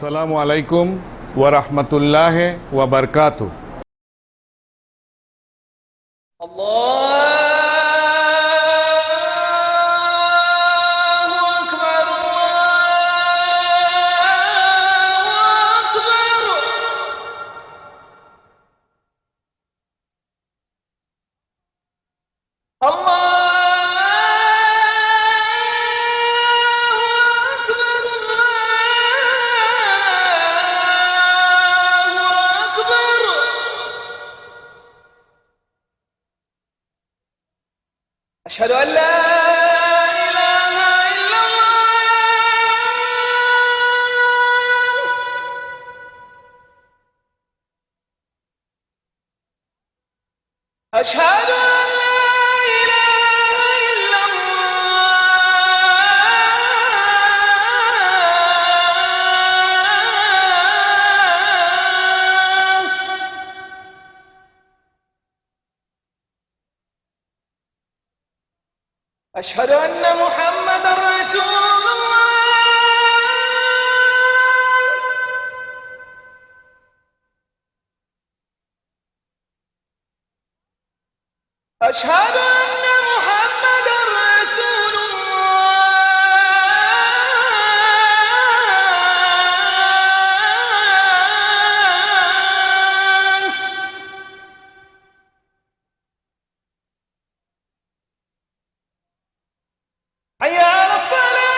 আসসালামু আলাইকুম ওয়া রাহমাতুল্লাহি ওয়া বারাকাতুহু। أشهد أن لا إله إلا الله أشهد أن لا إله إلا الله أشهد أن محمدا رسول الله أشهد أن محمدا رسول الله حي على الصلاة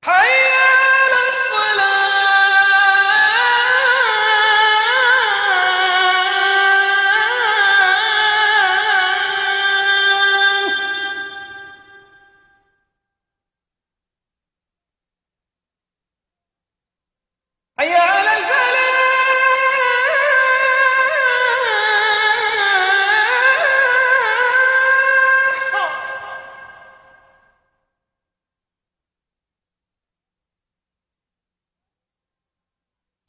حي على الصلاة حي على الفلاح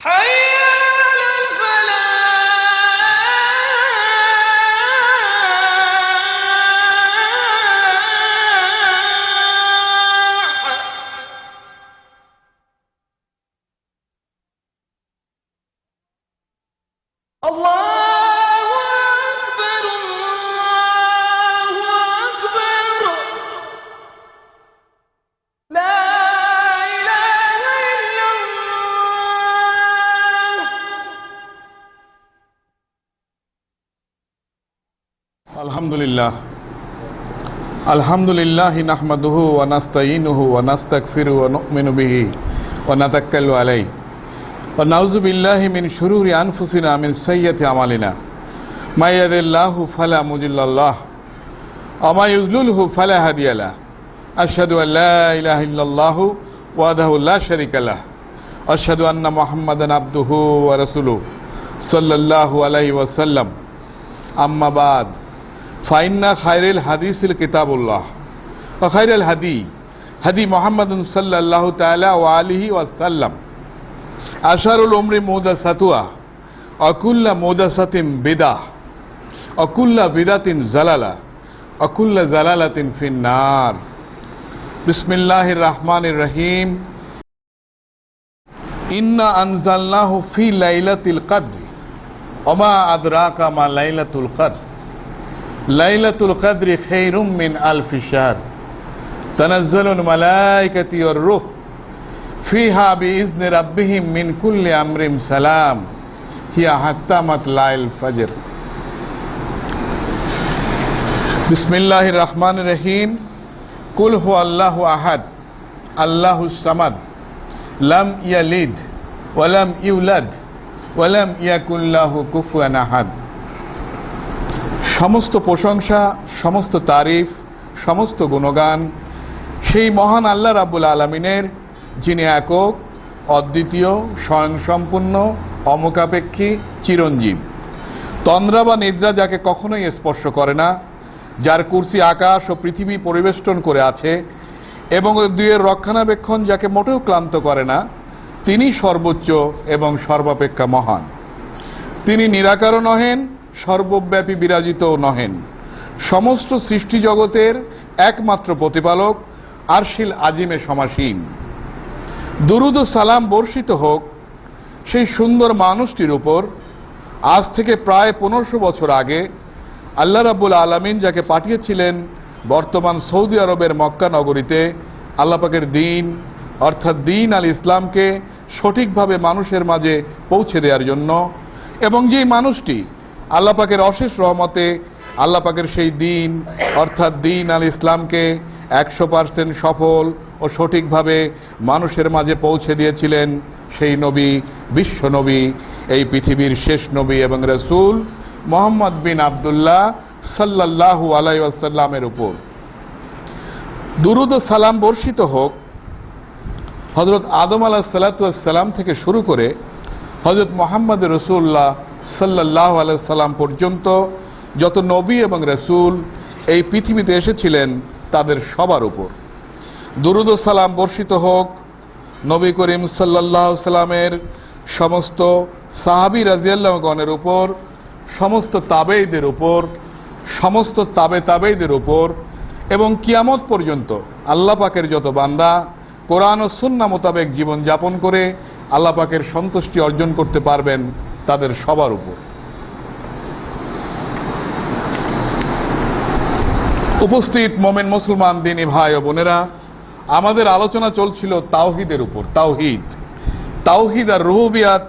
حي على الفلاح الله أكبر الله أكبر لا إله إلا الله আলহামদুলিল্লাহ নাহমাদুহু ওয়া নাস্তাঈনুহু ওয়া নাস্তাগফিরুহু ওয়া নু'মিনু বিহি ওয়া নাতাওয়াক্কালু আলাইহি ওয়া নাউযু বিল্লাহি মিন শুরুরি আনফুসিনা মিন সাইয়্যাতি আমালিনা মা ইয়াহদিল্লাহু ফালা মুদিল্লা লাহু ওয়া মা ইউদ্লিলহু ফালা হাদিয়া লাহু আশহাদু আল লা ইলাহা ইল্লাল্লাহু ওয়াহদাহু লা শারীকা লাহু ওয়া আশহাদু আন্না মুহাম্মাদান আবদুহু ওয়া রাসূলুহু সাল্লাল্লাহু আলাইহি ওয়া সাল্লাম আম্মা বাদ ফাইন্না খায়রুল হাদিসিল কিতাবুল্লাহ ওয়া খায়রুল হাদি মুহাম্মাদুন সাল্লাল্লাহু তাআলা ওয়া আলিহি ওয়া সাল্লাম আশারুল উমরি মুহদাসাতুহা ওয়া কুল্লু মুহদাসাতিন বিদআহ ওয়া কুল্লু বিদআতিন জালালা ওয়া কুল্লু জালালাতিন ফিন্নার। বিসমিল্লাহির রহমানির রহিম। ইন্না আনজালনাহু ফি লাইলাতিল কদর ওয়া মা আদরাকা মা লাইলাতুল কদর লাইলাতুল কদরি খায়রুম মিন আলফি শাহর তানাজ্জালুল মালায়েকাতু ওয়ার রূহ ফিহা বিইজনি রাব্বিহিম মিন কুল্লি আমরিন সালাম হিয়া হাত্তা মাতলাইল ফজর। বিসমিল্লাহির রহমানির রহিম। কুল হুয়াল্লাহু আহাদ আল্লাহুস সামাদ লাম ইয়ালিদ ওয়া লাম ইউলাদ ওয়া লাম ইয়াকুল লাহু কুফুয়ান আহাদ। সমস্ত প্রশংসা, সমস্ত তারিফ, সমস্ত গুণগান সেই মহান আল্লাহ রাব্বুল আলামিনের, যিনি একক, অদ্বিতীয়, স্বয়ংসম্পূর্ণ, অমুখাপেক্ষী, চিরঞ্জীব। তন্দ্রা বা নিদ্রা যাকে কখনোই স্পর্শ করে না, যার কুরসি আকাশ ও পৃথিবী পরিবেষ্টন করে আছে এবং দুইয়ের রক্ষণাবেক্ষণ যাকে মোটেও ক্লান্ত করে না, তিনি সর্বোচ্চ এবং সর্বাপেক্ষা মহান। তিনি নিরাকারও নহেন, সর্বব্যাপী বিরাজিতও নহেন। সমস্ত সৃষ্টি জগতের একমাত্র প্রতিপালক, আরশিল আজিমে সমাসীন। দুরুদ ও সালাম বর্ষিত হোক সেই সুন্দর মানুষটির উপর, আজ থেকে প্রায় 1500 বছর আগে আল্লাহ রাব্বুল আলামিন যাকে পাঠিয়েছিলেন বর্তমান সৌদি আরবের মক্কা নগরীতে আল্লাহ পাকের দিন অর্থাৎ দিন আল ইসলামকে সঠিকভাবে মানুষের মাঝে পৌঁছে দেওয়ার জন্য, এবং যেই মানুষটি আল্লাহ পাকের অশেষ রহমতে আল্লাহ পাকের সেই দিন অর্থাৎ দিন আল ইসলামকে 100% সফল ও সঠিকভাবে মানুষের মাঝে পৌঁছে দিয়েছিলেন সেই নবী, বিশ্ব নবী, এই পৃথিবীর শেষ নবী এবং রাসূল মুহাম্মদ বিন আব্দুল্লাহ সাল্লাল্লাহু আলাইহি ওয়াসাল্লামের উপর দুরুদ ও সালাম বর্ষিত হোক। হযরত আদম আলাইহিস সালাতু ওয়াস সালাম থেকে শুরু করে হযরত মুহাম্মদ রাসূলুল্লাহ সাল্লাল্লাহু আলাইহি সাল্লাম পর্যন্ত যত নবী এবং রাসূল এই পৃথিবীতে এসেছিলেন তাদের সবার উপর দুরুদ ও সালাম বর্ষিত হোক। নবী করিম সাল্লাল্লাহু আলাইহি সাল্লামের সমস্ত সাহাবী রাদিয়াল্লাহু গণের উপর, সমস্ত তাবেঈদের উপর, সমস্ত তাবেঈদের উপর, এবং কিয়ামত পর্যন্ত আল্লাহ পাকের যত বান্দা কোরআন ও সুন্নাহ মোতাবেক জীবন যাপন করে আল্লাহ পাকের সন্তুষ্টি অর্জন করতে পারবেন তাদের সবার উপর। উপস্থিত মোমেন মুসলমান দিনী ভাই ও বোনেরা, আমাদের আলোচনা চলছিল তাওহীদের উপর। তাওহীদ আর রুবুবিয়াত,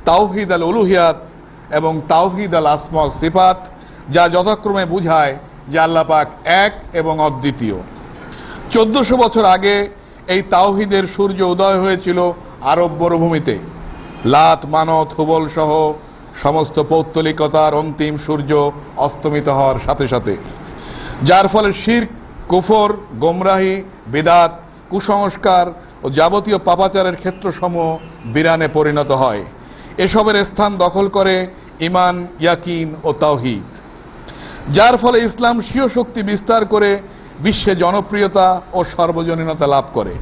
তাওহীদ আল উলুহিয়াত এবং তাওহীদ আল আসমা ওয়াস সিফাত, যা যথাক্রমে বোঝায় যে আল্লাহ পাক এক এবং অদ্বিতীয়। 1400 বছর আগে এই তাওহীদের সূর্য উদয় হয়েছিল আরব মরুভূমিতে। লাত, মানত, হুবল সহ সমস্ত পৌত্তলিকতার অন্তিম সূর্য অস্তমিত হওয়ার সাথে সাথে, যার ফলে শিরক, কুফর, গোমরাহি, বিদাত, কুসংস্কার ও যাবতীয় পাপাচারের ক্ষেত্রসমূহ বিরানে পরিণত হয়। এসবের স্থান দখল করে ঈমান, ইয়াকিন ও তাওহীদ, যার ফলে ইসলাম স্বীয় শক্তি বিস্তার করে বিশ্বে জনপ্রিয়তা ও সর্বজনীনতা লাভ করে।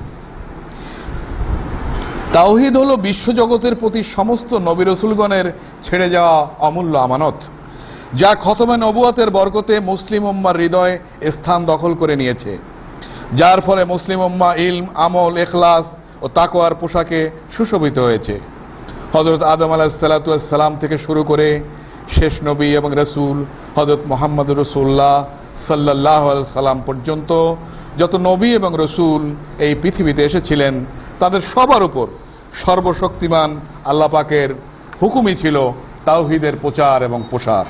তাওহীদ হলো বিশ্বজগতের প্রতি সমস্ত নবী রাসূলগণের ছেড়ে যাওয়া অমূল্য আমানত, যা খতমে নবুয়তের বরকতে মুসলিম উম্মার হৃদয়ে স্থান দখল করে নিয়েছে, যার ফলে মুসলিম উম্মাহ ইলম, আমল, ইখলাস ও তাকওয়ার পোশাকে সুশোভিত হয়েছে। হযরত আদম আলাইহিস সালাতু ওয়াস সালাম থেকে শুরু করে শেষ নবী এবং রাসূল হযরত মুহাম্মদ রাসূলুল্লাহ সাল্লাল্লাহু আলাইহি সাল্লাম পর্যন্ত যত নবী এবং রাসূল এই পৃথিবীতে এসেছিলেন তাদের সবার উপর সর্বশক্তিমান আল্লাহ পাকের হুকুমই ছিল তাওহীদের প্রচার এবং প্রসার।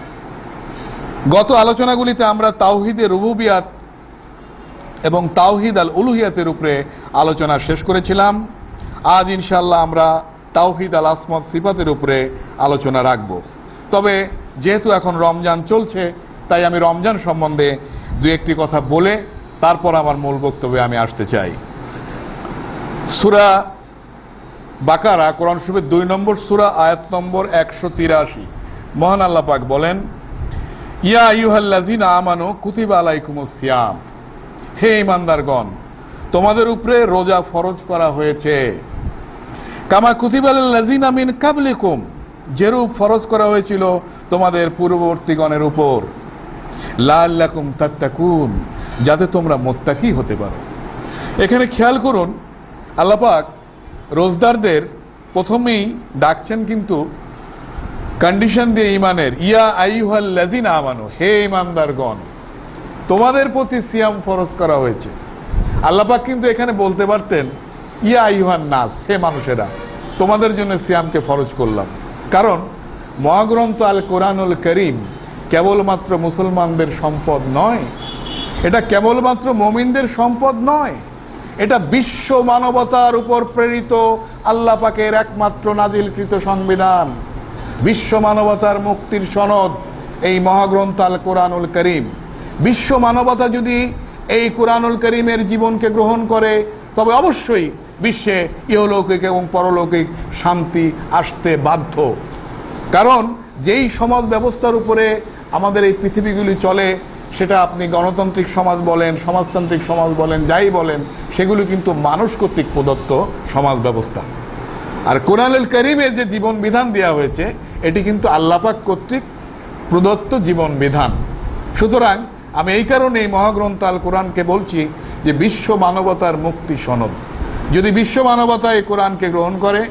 গত আলোচনাগুলিতে আমরা তাওহীদের রুবুবিয়াত এবং তাওহীদ আল উলুহিয়াতের উপরে আলোচনা শেষ করেছিলাম। আজ ইনশাআল্লাহ আমরা তাওহীদ আল আসমা ওয়াস সিফাতের উপরে আলোচনা রাখব। তবে যেহেতু এখন রমজান চলছে, তাই আমি রমজান সম্বন্ধে দু একটি কথা বলে তারপর আমার মূল বক্তব্যে আমি আসতে চাই। সূরা বাকারা, কোরআন শরীফের 2 নম্বর সূরা, আয়াত নম্বর 183, মহান আল্লাহ পাক বলেন, ইয়া আইয়ুহাল্লাযীনা আমানু কুতিবা আলাইকুমুস সিয়াম, হে ঈমানদারগণ, তোমাদের উপরে রোজা ফরজ করা হয়েছে, কামা কুতিবা আলাল্লাযীনা মিন কাবলিকুম, যেরূপ ফরজ করা হয়েছিল তোমাদের পূর্ববর্তীগণের উপর, লাআল্লাকুম তাত্তাকুন, যাতে তোমরা মুত্তাকি হতে পারো। এখানে খেয়াল করুন, আল্লাহ পাক রোজদারদের প্রথমেই ডাকছেন কিন্তু কন্ডিশন দিয়ে ঈমানের, ইয়া আইয়ুহাল্লাযীনা আমানু, হে ঈমানদারগণ, তোমাদের প্রতি সিয়াম ফরজ করা হয়েছে। আল্লাহ পাক কিন্তু এখানে বলতে পারতেন, ইয়া আইয়ুহান নাস, হে মানুষেরা, তোমাদের জন্য সিয়ামকে ফরজ করলাম। কারণ মহাগ্রন্থ আল কোরআনুল করিম কেবলমাত্র মুসলমানদের সম্পদ নয়, এটা কেবলমাত্র মুমিনদের সম্পদ নয়, এটা বিশ্ব মানবতার উপর প্রেরিত আল্লাহ পাকের একমাত্র নাজিলকৃত সংবিধান, বিশ্ব মানবতার মুক্তির সনদ এই মহাগ্রন্থ আল কোরআনুল করিম। বিশ্ব মানবতা যদি এই কোরআনুল করিমের জীবনকে গ্রহণ করে তবে অবশ্যই বিশ্বে ইহলৌকিক এবং পরলৌকিক শান্তি আসতে বাধ্য। কারণ যেই সমাজ ব্যবস্থার উপরে আমাদের এই পৃথিবীগুলি চলে, সেটা আপনি গণতান্ত্রিক সমাজ বলেন, সমাজতান্ত্রিক সমাজ বলেন, যাই বলেন, সেগুলি কিন্তু মানুষ কর্তৃক প্রদত্ত সমাজ ব্যবস্থা। আর কোরআনুল কারীমের যে জীবন বিধান দেওয়া হয়েছে এটি কিন্তু আল্লাহ পাক কর্তৃক প্রদত্ত জীবন বিধান। সুতরাং আমি এই কারণে এই মহাগ্রন্থ আল কোরআনকে বলছি যে বিশ্ব মানবতার মুক্তি সনদ। যদি বিশ্ব মানবতা এই কোরআনকে গ্রহণ করে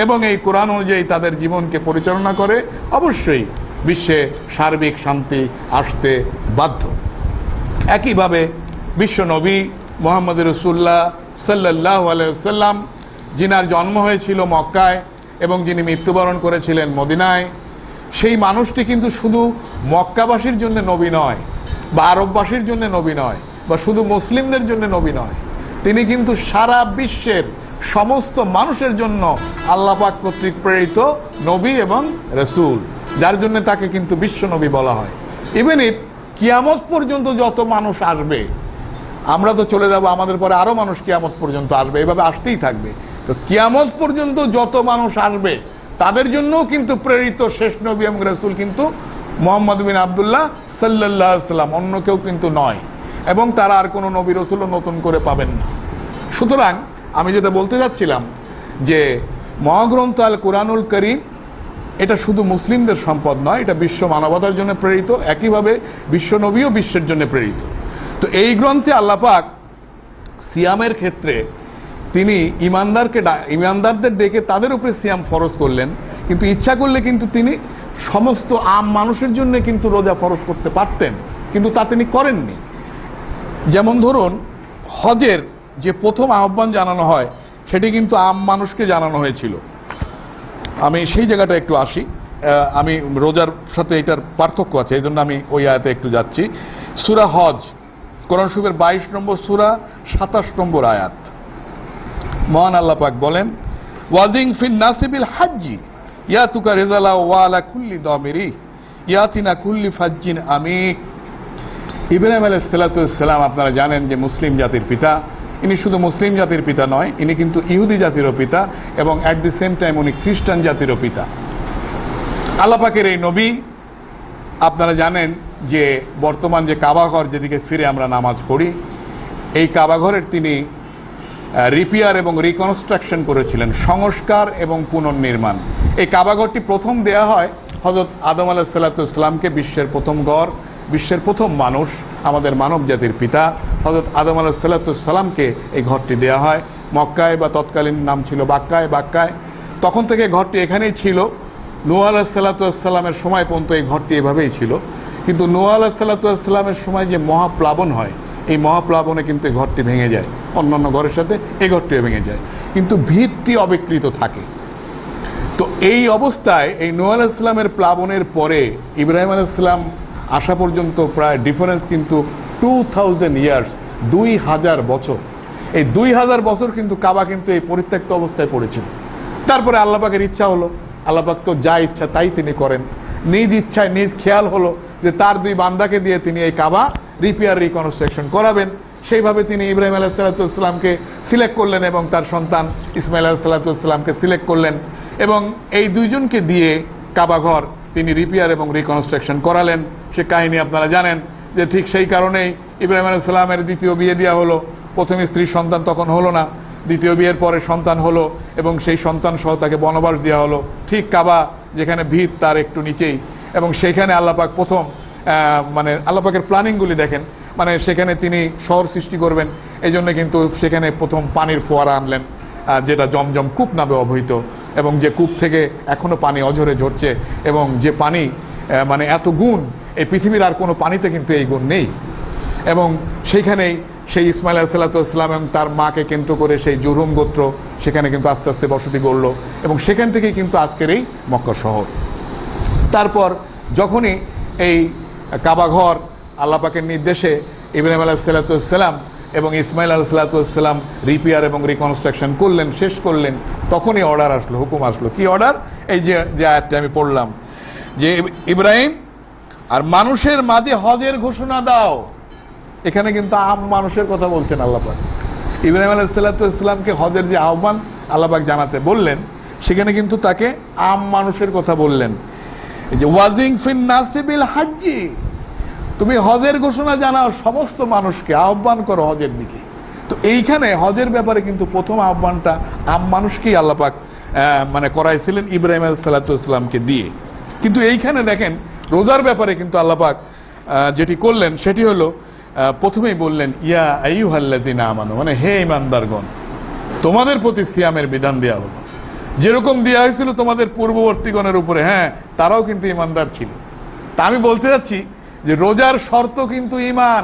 এবং এই কোরআন অনুযায়ী তাদের জীবনকে পরিচালনা করে, অবশ্যই বিশ্বে সার্বিক শান্তি আসতে বাধ্য। একইভাবে বিশ্ব নবী মুহাম্মদ রাসূলুল্লাহ সাল্লাল্লাহু আলাইহি ওয়াসাল্লাম, যিনার জন্ম হয়েছিল মক্কায় এবং যিনি মৃত্যুবরণ করেছিলেন মদিনায়, সেই মানুষটি কিন্তু শুধু মক্কাবাসীর জন্য নবী নয়, বা আরববাসীর জন্য নবী নয়, বা শুধু মুসলিমদের জন্য নবী নয়, তিনি কিন্তু সারা বিশ্বের সমস্ত মানুষের জন্য আল্লাহ পাক কর্তৃক প্রেরিত নবী এবং রাসূল, যার জন্য তাকে কিন্তু বিশ্ব নবী বলা হয়। ইভেন ইফ কিয়ামত পর্যন্ত যত মানুষ আসবে, আমরা তো চলে যাব, আমাদের পরে আরো মানুষ কিয়ামত পর্যন্ত আসবে, এভাবে আসতেই থাকবে। তো কিয়ামত পর্যন্ত যত মানুষ আসবে তাদের জন্যও কিন্তু প্রেরিত শেষ নবী এবং রাসূল কিন্তু মুহাম্মদ বিন আব্দুল্লাহ সাল্লাল্লাহু আলাইহি সাল্লাম, অন্য কেউ কিন্তু নয়। এবং তারা আর কোনো নবী রাসূলও নতুন করে পাবেন না। সুতরাং আমি যেটা বলতে যাচ্ছিলাম যে মহাগ্রন্থ আল কোরআনুল কারীম এটা শুধু মুসলিমদের সম্পদ নয়, এটা বিশ্ব মানবতার জন্য প্রেরিত, একইভাবে বিশ্ব নবীও বিশ্বের জন্য প্রেরিত। তো এই গ্রন্থে আল্লাহ পাক সিয়ামের ক্ষেত্রে তিনি ইমানদারদের ডেকে তাদের উপরে সিয়াম ফরজ করলেন, কিন্তু ইচ্ছা করলে কিন্তু তিনি সমস্ত আম মানুষের জন্য কিন্তু রোজা ফরজ করতে পারতেন, কিন্তু তা তিনি করেননি। যেমন ধরুন, হজের যে প্রথম আহ্বান জানানো হয় সেটি কিন্তু আম মানুষকে জানানো হয়েছিল। আমি সেই জায়গাটা একটু আসি, আমি রোজার সাথে এটার পার্থক্য আছে, এই জন্য আমি ওই আয়াতে একটু যাচ্ছি। সূরা হজ, কোরআন শরীফের 22 নম্বর সূরা 27 নম্বর আয়াত। মহান আল্লাহ পাক বলেন, ওয়াজিং ফিন নাসিবিল হাজ্জি ইয়াতুকা রিজালা ওয়া আলা কুল্লি দামিরি ইয়াতিনা কুল্লি ফাজ্জিন আমিক। ইব্রাহিম আলাইহিস সালাতু ওয়াস সালাম, আপনারা জানেন যে মুসলিম জাতির পিতা। ইনি শুধু মুসলিম জাতির পিতা নয়, ইনি কিন্তু ইহুদি জাতিরও পিতা এবং অ্যাট দি সেম টাইম উনি খ্রিস্টান জাতিরও পিতা। আল্লাহ পাকের এই নবী, আপনারা জানেন যে বর্তমান যে কাবাঘর যেদিকে ফিরে আমরা নামাজ পড়ি, এই কাবাঘরের তিনি রিপেয়ার এবং রিকনস্ট্রাকশন করেছিলেন, সংস্কার এবং পুনর্নির্মাণ। এই কাবাঘরটি প্রথম দেয়া হয় হযরত আদম আলাইহিস সালাতু ওয়াস সালামকে, বিশ্বের প্রথম ঘর, বিশ্বের প্রথম মানুষ, আমাদের মানব জাতির পিতা হযরত আদম আলাইহিস সালাতু ওয়াস সালামকে এই ঘরটি দেয়া হয় মক্কায়, বা তৎকালীন নাম ছিল বাক্কায়। তখন থেকে ঘরটি এখানেই ছিল। নূহ আলাইহিস সালাতু ওয়াস সালামের সময় পর্যন্ত এই ঘরটি এভাবেই ছিল, কিন্তু নূহ আলাইহিস সালাতু ওয়াস সালামের সময় যে মহাপ্লাবন হয়, এই মহাপ্লাবনে কিন্তু এই ঘরটি ভেঙে যায়, অন্যান্য ঘরের সাথে এই ঘরটিও ভেঙে যায়, কিন্তু ভিতটি অবিকৃত থাকে। তো এই অবস্থায় এই নূহ আলাইহিস সালামের প্লাবনের পরে ইব্রাহিম আলাইহিস সালাম আসা পর্যন্ত প্রায় ডিফারেন্স কিন্তু 2000 ইয়ার্স, 2000 বছর। এই 2000 বছর কিন্তু কাবা কিন্তু এই পরিত্যক্ত অবস্থায় পড়েছিল। তারপরে আল্লাহ পাকের ইচ্ছা হলো, আল্লাহ পাক তো যা ইচ্ছা তাই তিনি করেন, নিজ ইচ্ছায় নিজ খেয়াল হলো যে তার দুই বান্দাকে দিয়ে তিনি এই কাবা রিপেয়ার রিকনস্ট্রাকশন করাবেন। সেইভাবে তিনি ইব্রাহিম আলাইহিস সালাতু ওয়াস সালামকে সিলেক্ট করলেন এবং তার সন্তান ইসমাইল আলাইহিস সালাতু ওয়াস সালামকে সিলেক্ট করলেন, এবং এই দুইজনকে দিয়ে কাবাঘর তিনি রিপেয়ার এবং রিকনস্ট্রাকশন করালেন। সে কাহিনী আপনারা জানেন যে ঠিক সেই কারণেই ইব্রাহিম আলাইহিস সালামের দ্বিতীয় বিয়ে দেওয়া হলো। প্রথম স্ত্রীর সন্তান তখন হলো না, দ্বিতীয় বিয়ের পরে সন্তান হলো এবং সেই সন্তান সহ তাকে বনবাস দেওয়া হলো ঠিক কাবা যেখানে ভিত তার একটু নিচেই, এবং সেখানে আল্লাহ পাক প্রথম মানে আল্লাহ পাকের প্ল্যানিংগুলি দেখেন, মানে সেখানে তিনি শহর সৃষ্টি করবেন, এই জন্য কিন্তু সেখানে প্রথম পানির ফোয়ারা আনলেন, যেটা জমজম কূপ নামে অবহিত, এবং যে কূপ থেকে এখনো পানি অঝরে ঝরছে, এবং যে পানি মানে এত গুণ, এই পৃথিবীর আর কোনো পানিতে কিন্তু এই গুণ নেই। এবং সেইখানেই সেই ইসমাইল আলাইহিস সালাতু ওয়াস সালাম এবং তার মাকে কেন্দ্র করে সেই জুরহুম গোত্র সেখানে কিন্তু আস্তে আস্তে বসতি গড়ল, এবং সেখান থেকেই কিন্তু আজকের এই মক্কা শহর। তারপর যখনই এই কাবাঘর আল্লাহ পাকের নির্দেশে ইব্রাহিম আলাইহিস সালাতু ওয়াস সালাম এবং ইসমাইল আলাইহিস সালাতু ওয়াস সালাম রিপেয়ার এবং রিকনস্ট্রাকশন করলেন, শেষ করলেন, তখনই অর্ডার আসলো, হুকুম আসলো। কি অর্ডার? এই যে আয়াতটা আমি পড়লাম যে ইব্রাহিম আর মানুষের মাঝে হজের ঘোষণা দাও। এখানে কিন্তু আম মানুষের কথা বলছেন আল্লাহ পাক। ইব্রাহিম আলাইহিস সালাতু ওয়াস সালামকে হজের যে আহ্বান আল্লাহ পাক জানাতে বললেন, সেখানে কিন্তু তাকে আম মানুষের কথা বললেন। এই যে ওয়াজিং ফিন নাসিবিল হাজ্জি, তুমি হজের ঘোষণা জানাও, সমস্ত মানুষকে আহ্বান করো হজের দিকে। তো এইখানে হজের ব্যাপারে কিন্তু প্রথম আহ্বানটা আম মানুষকেই আল্লাহ পাক মানে করাইছিলেন ইব্রাহিম আলাইহিসসালামকে দিয়ে। কিন্তু এইখানে দেখেন রোজার ব্যাপারে কিন্তু আল্লাহ পাক যেটি করলেন সেটি হলো প্রথমেই বললেন ইয়া আইয়ুহাল্লাযিনা আমানু, মানে হে ঈমানদারগণ, তোমাদের প্রতি সিয়ামের বিধান দেওয়া হলো যেরকম দেওয়া হয়েছিল তোমাদের পূর্ববর্তীগণের উপরে। হ্যাঁ, তারাও কিন্তু ঈমানদার ছিল। তা আমি বলতে যাচ্ছি যে রোজার শর্ত কিন্তু ঈমান।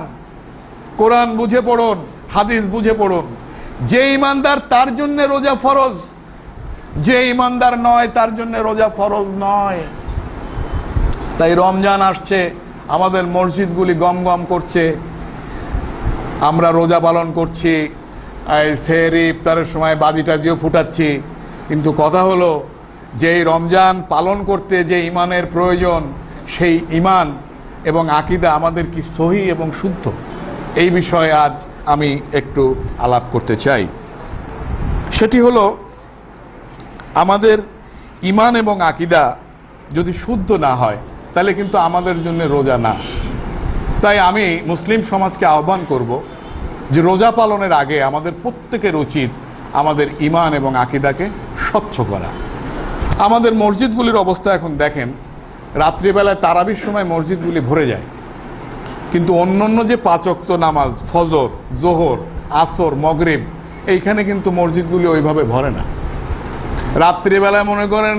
কোরআন বুঝে পড়ুন, হাদিস বুঝে পড়ুন। যে ঈমানদার তার জন্য রোজা ফরজ, যে ঈমানদার নয় তার জন্য রোজা ফরজ নয়। তাই রমজান আসছে, আমাদের মসজিদগুলি গম গম করছে, আমরা রোজা পালন করছি, সেহরি ইফতারের সময় বাজি টাজিও ফুটাচ্ছি। কিন্তু কথা হলো যে এই রমজান পালন করতে যে ঈমানের প্রয়োজন, সেই ঈমান এবং আকীদা আমাদের কি সহি এবং শুদ্ধ, এই বিষয়ে আজ আমি একটু আলাপ করতে চাই। সেটি হলো আমাদের ঈমান এবং আকীদা যদি শুদ্ধ না হয় তাহলে কিন্তু আমাদের জন্য রোজা না। তাই আমি মুসলিম সমাজকে আহ্বান করব যে রোজা পালনের আগে আমাদের প্রত্যেকের উচিত আমাদের ঈমান এবং আকীদাকে স্বচ্ছ করা। আমাদের মসজিদগুলির অবস্থা এখন দেখেন, রাত্রিবেলায় তারাবির সময় মসজিদগুলি ভরে যায়, কিন্তু অন্যান্য যে 5 ওয়াক্ত নামাজ, ফজর, জোহর, আসর, মাগরিব, এইখানে কিন্তু মসজিদগুলি ওইভাবে ভরে না। রাত্রিবেলায় মনে করেন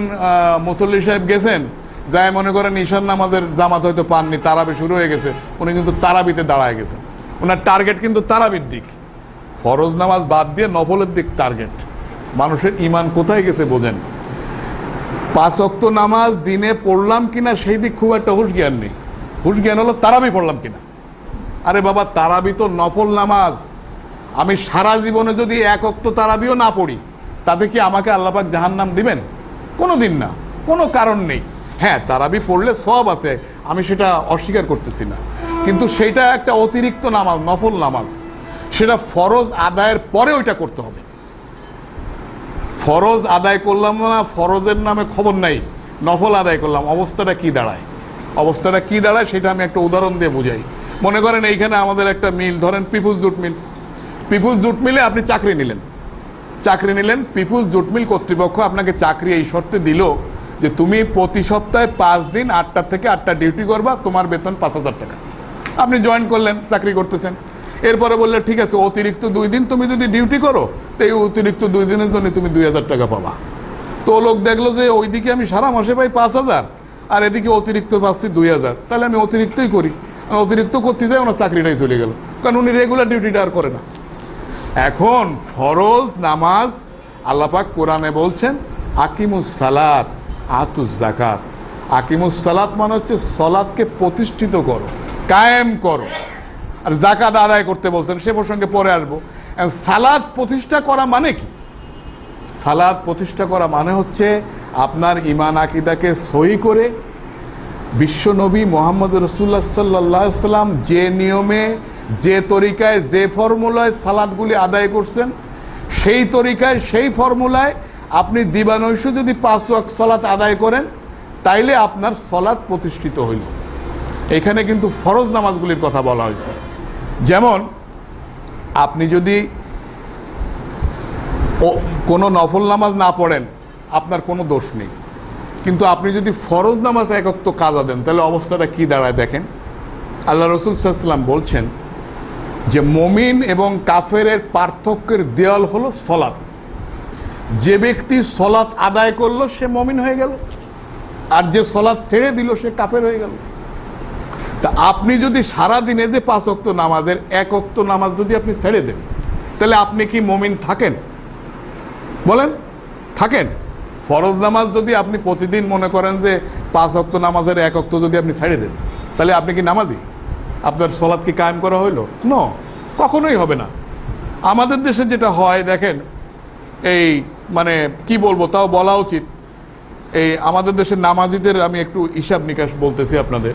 মুসল্লি সাহেব গেছেন, যাই মনে করেন ঈশার নামাজের জামাত হয়তো পাননি, তারাবি শুরু হয়ে গেছে, উনি কিন্তু তারাবিতে দাঁড়ায় গেছেন। ওনার টার্গেট কিন্তু তারাবির দিক, ফরজ নামাজ বাদ দিয়ে নফলের দিক টার্গেট। মানুষের ঈমান কোথায় গেছে বোঝেন? 5 ওয়াক্ত নামাজ দিনে পড়লাম কিনা সেই দিক খুব একটা হুঁশ জ্ঞান নেই। হুঁশ জ্ঞান হলো তারাবি পড়লাম কিনা। আরে বাবা, তারাবি তো নফল নামাজ। আমি সারা জীবনে যদি 1 ওয়াক্ত তারাবিও না পড়ি, তাতে কি আমাকে আল্লাহ পাক জাহান্নাম দিবেন? কোনো দিন না, কোনো কারণ নেই। হ্যাঁ, তারাবি পড়লে সওয়াব আছে, আমি সেটা অস্বীকার করতেছি না, কিন্তু সেটা একটা অতিরিক্ত নামাজ, নফল নামাজ। সেটা ফরজ আদায়ের পরে ওইটা করতে হবে। ফরজ আদায় করলাম না, ফরজের নামে খবর নাই, নফল আদায় করলাম, অবস্থাটা কি দাঁড়ায়? অবস্থাটা কি দাঁড়ায় সেটা আমি একটা উদাহরণ দিয়ে বুঝাই। মনে করেন এইখানে আমাদের একটা মিল, ধরেন people's jute mill. People's jute মিলে আপনি চাকরি নিলেন, পিপুলস জুট মিল কর্তৃপক্ষ আপনাকে চাকরি এই শর্তে দিল যে তুমি প্রতি সপ্তাহে 5 দিন 8টা থেকে 8টা ডিউটি করবা, তোমার বেতন 5,000 টাকা। আপনি জয়েন করলেন, চাকরি করতেছেন। এরপরে বললে ঠিক আছে, অতিরিক্ত 2 দিন তুমি যদি ডিউটি করো, তো এই অতিরিক্ত 2 দিনের জন্য তুমি 2,000 টাকা পাবা। তো লোক দেখলো যে ওইদিকে আমি সারা মাসে পাই 5,000 আর এদিকে অতিরিক্ত পাচ্ছি 2,000, তাহলে আমি অতিরিক্তই করি। অতিরিক্ত করতে যাই, ওনার চাকরিটাই চলে গেল, কারণ উনি রেগুলার ডিউটিটা আর করে না। এখন ফরজ নামাজ আল্লাহ পাক কোরআনে বলছেন আকিমুস সালাত আতুজ যাকাত। আকিমুস সালাত মানে হচ্ছে সালাতকে প্রতিষ্ঠিত করো, কায়েম করো। আর যাকাত আদায় করতে বলছেন, সে প্রসঙ্গে পরে আসবো। সালাত প্রতিষ্ঠা করা মানে কি? সালাত প্রতিষ্ঠা করা মানে হচ্ছে আপনার ঈমান আকীদাকে সহি করে বিশ্বনবী মুহাম্মদ রাসূলুল্লাহ সাল্লাল্লাহু আলাইহি সাল্লাম যে নিয়মে, যে তরিকায়, যে ফর্মুলায় সালাতগুলি আদায় করছেন, সেই তরিকায়, সেই ফর্মুলায় আপনি দিবানৈশ যদি 5 ওয়াক্ত সালাত আদায় করেন, তাইলে আপনার সালাত প্রতিষ্ঠিত হইল। এখানে কিন্তু ফরজ নামাজগুলির কথা বলা হয়েছে। যেমন আপনি যদি কোনো নফল নামাজ না পড়েন, আপনার কোনো দোষ নেই, কিন্তু আপনি যদি ফরজ নামাজ 1 ওয়াক্ত কাজা দেন, তাহলে অবস্থাটা কি দাঁড়ায় দেখেন। আল্লাহ রাসূল সাল্লাল্লাহু আলাইহি ওয়াসাল্লাম বলছেন যে মুমিন এবং কাফেরের পার্থক্যের দেয়াল হলো সালাত। যে ব্যক্তি সালাত আদায় করলো সে মুমিন হয়ে গেল, আর যে সালাত ছেড়ে দিল সে কাফের হয়ে গেল। তা আপনি যদি সারা দিনে যে 5 ওয়াক্ত নামাজের 1 ওয়াক্ত নামাজ যদি আপনি ছেড়ে দেন, তাহলে আপনি কি মুমিন থাকেন? বলেন, থাকেন? ফরজ নামাজ যদি আপনি প্রতিদিন মনে করেন যে 5 ওয়াক্ত নামাজের 1 ওয়াক্ত যদি আপনি ছেড়ে দেন, তাহলে আপনি কি নামাজি? আপনার সালাত কি কায়েম করা হইল? না, কখনোই হবে না। আমাদের দেশে যেটা হয় দেখেন, এই মানে কি বলবো, তাও বলা উচিত। এই আমাদের দেশের নামাজিদের আমি একটু হিসাব নিকাশ বলতেছি আপনাদের।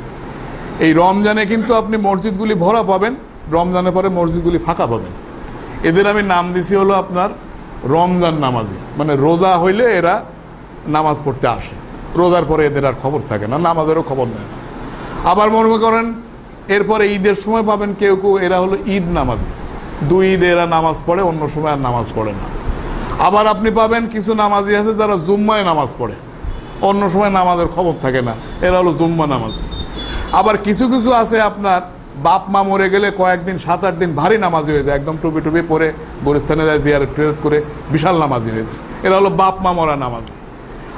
এই রমজানে কিন্তু আপনি মসজিদগুলি ভরা পাবেন, রমজানের পরে মসজিদগুলি ফাঁকা পাবেন। এদের আমি নাম দিছি হলো আপনার রমজান নামাজি, মানে রোজা হইলে এরা নামাজ পড়তে আসে, রোজার পরে এদের আর খবর থাকে না, নামাজেরও খবর নেয় না। আবার মনে করেন এরপরে ঈদের সময় পাবেন কেউ কেউ, এরা হলো ঈদ নামাজি, 2 ঈদে এরা নামাজ পড়ে, অন্য সময় আর নামাজ পড়ে না। আবার আপনি পাবেন কিছু নামাজি আছে যারা জুম্মায় নামাজ পড়ে, অন্য সময় নামাজের খবর থাকে না, এরা হলো জুম্মা নামাজ। আবার কিছু কিছু আছে আপনার বাপ মা মরে গেলে কয়েকদিন 7-8 দিন ভারী নামাজি হয়ে যায়, একদম টুপি টুপি পরে গোরস্থানে যায় জিয়ারত টিয়ারত করে বিশাল নামাজি হয়ে যায়, এরা হলো বাপ মা মরা নামাজি।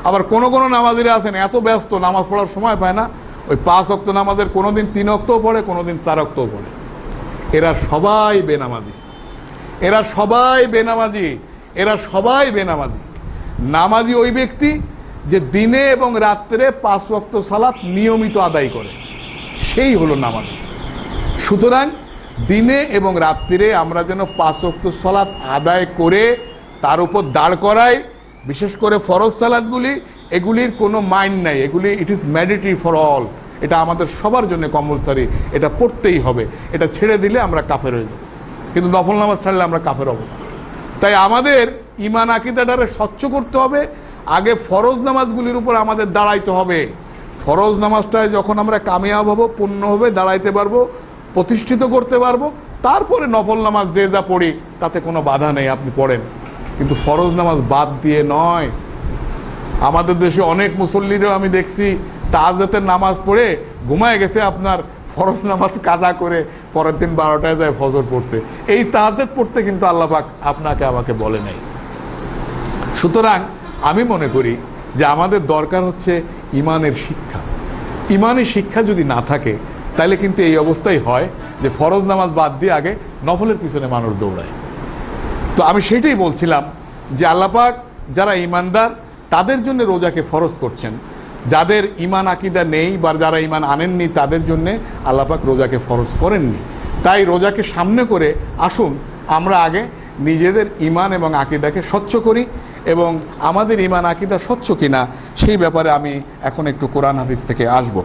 আবার কোনো কোনো নামাজিরা আছেন এত ব্যস্ত নামাজ পড়ার সময় পায় না, ওই 5 ওয়াক্ত নামাজের কোনোদিন 3 ওয়াক্তও পড়ে, কোনোদিন 4 ওয়াক্তও পড়ে। এরা সবাই বেনামাজি, এরা সবাই বেনামাজি, এরা সবাই বেনামাজি। নামাজি ওই ব্যক্তি যে দিনে এবং রাত্রে 5 ওয়াক্ত সালাত নিয়মিত আদায় করে, সেই হলো নামাজি। সুতরাং দিনে এবং রাত্রিরে আমরা যেন 5 ওয়াক্ত সালাত আদায় করে তার উপর দাঁড় করাই। বিশেষ করে ফরজ সালাতগুলি, এগুলির কোনো মাইন্ড নাই, এগুলি it is mandatory for all, এটা আমাদের সবার জন্য কম্পালসারি, এটা পড়তেই হবে। এটা ছেড়ে দিলে আমরা কাফের হয়ে যাব, কিন্তু নফল নামাজ ছাড়লে আমরা কাফের হব না। তাই আমাদের ইমান আকীদাটারে স্বচ্ছ করতে হবে। আগে ফরজ নামাজগুলির উপর আমাদের দাঁড়াইতে হবে। ফরজ নামাজটায় যখন আমরা কামিয়াব হব, পূর্ণ হবে, দাঁড়াইতে পারবো, প্রতিষ্ঠিত করতে পারবো, তারপরে নফল নামাজ যে যা পড়ি তাতে কোনো বাধা নেই, আপনি পড়েন, কিন্তু ফরজ নামাজ বাদ দিয়ে নয়। আমাদের দেশে অনেক মুসল্লিরাও আমি দেখছি তাহাজ্জুদের নামাজ পড়ে ঘুমায় গেছে, আপনার ফরজ নামাজ কাজা করে পরের দিন 12টায় যায় ফজর পড়তে। এই তাহাজ্জুদ পড়তে কিন্তু আল্লাহ পাক আপনাকে আমাকে বলে নাই। সুতরাং আমি মনে করি যে আমাদের দরকার হচ্ছে ইমানের শিক্ষা। ইমানের শিক্ষা যদি না থাকে তাহলে কিন্তু এই অবস্থাই হয় যে ফরজ নামাজ বাদ দিয়ে আগে নফলের পিছনে মানুষ দৌড়ায়। তো আমি সেটাই বলছিলাম যে আল্লাহ পাক যারা ইমানদার তাদের জন্য রোজাকে ফরজ করছেন, যাদের ইমান আকীদা নেই বা যারা ইমান আনেননি তাদের জন্য আল্লাহ পাক রোজাকে ফরজ করেননি। তাই রোজাকে সামনে করে আসুন আমরা আগে নিজেদের ইমান এবং আকীদাকে স্বচ্ছ করি, এবং আমাদের ইমান আকীদা স্বচ্ছ কিনা সেই ব্যাপারে আমি এখন একটু কোরআন হাদিস থেকে আসব।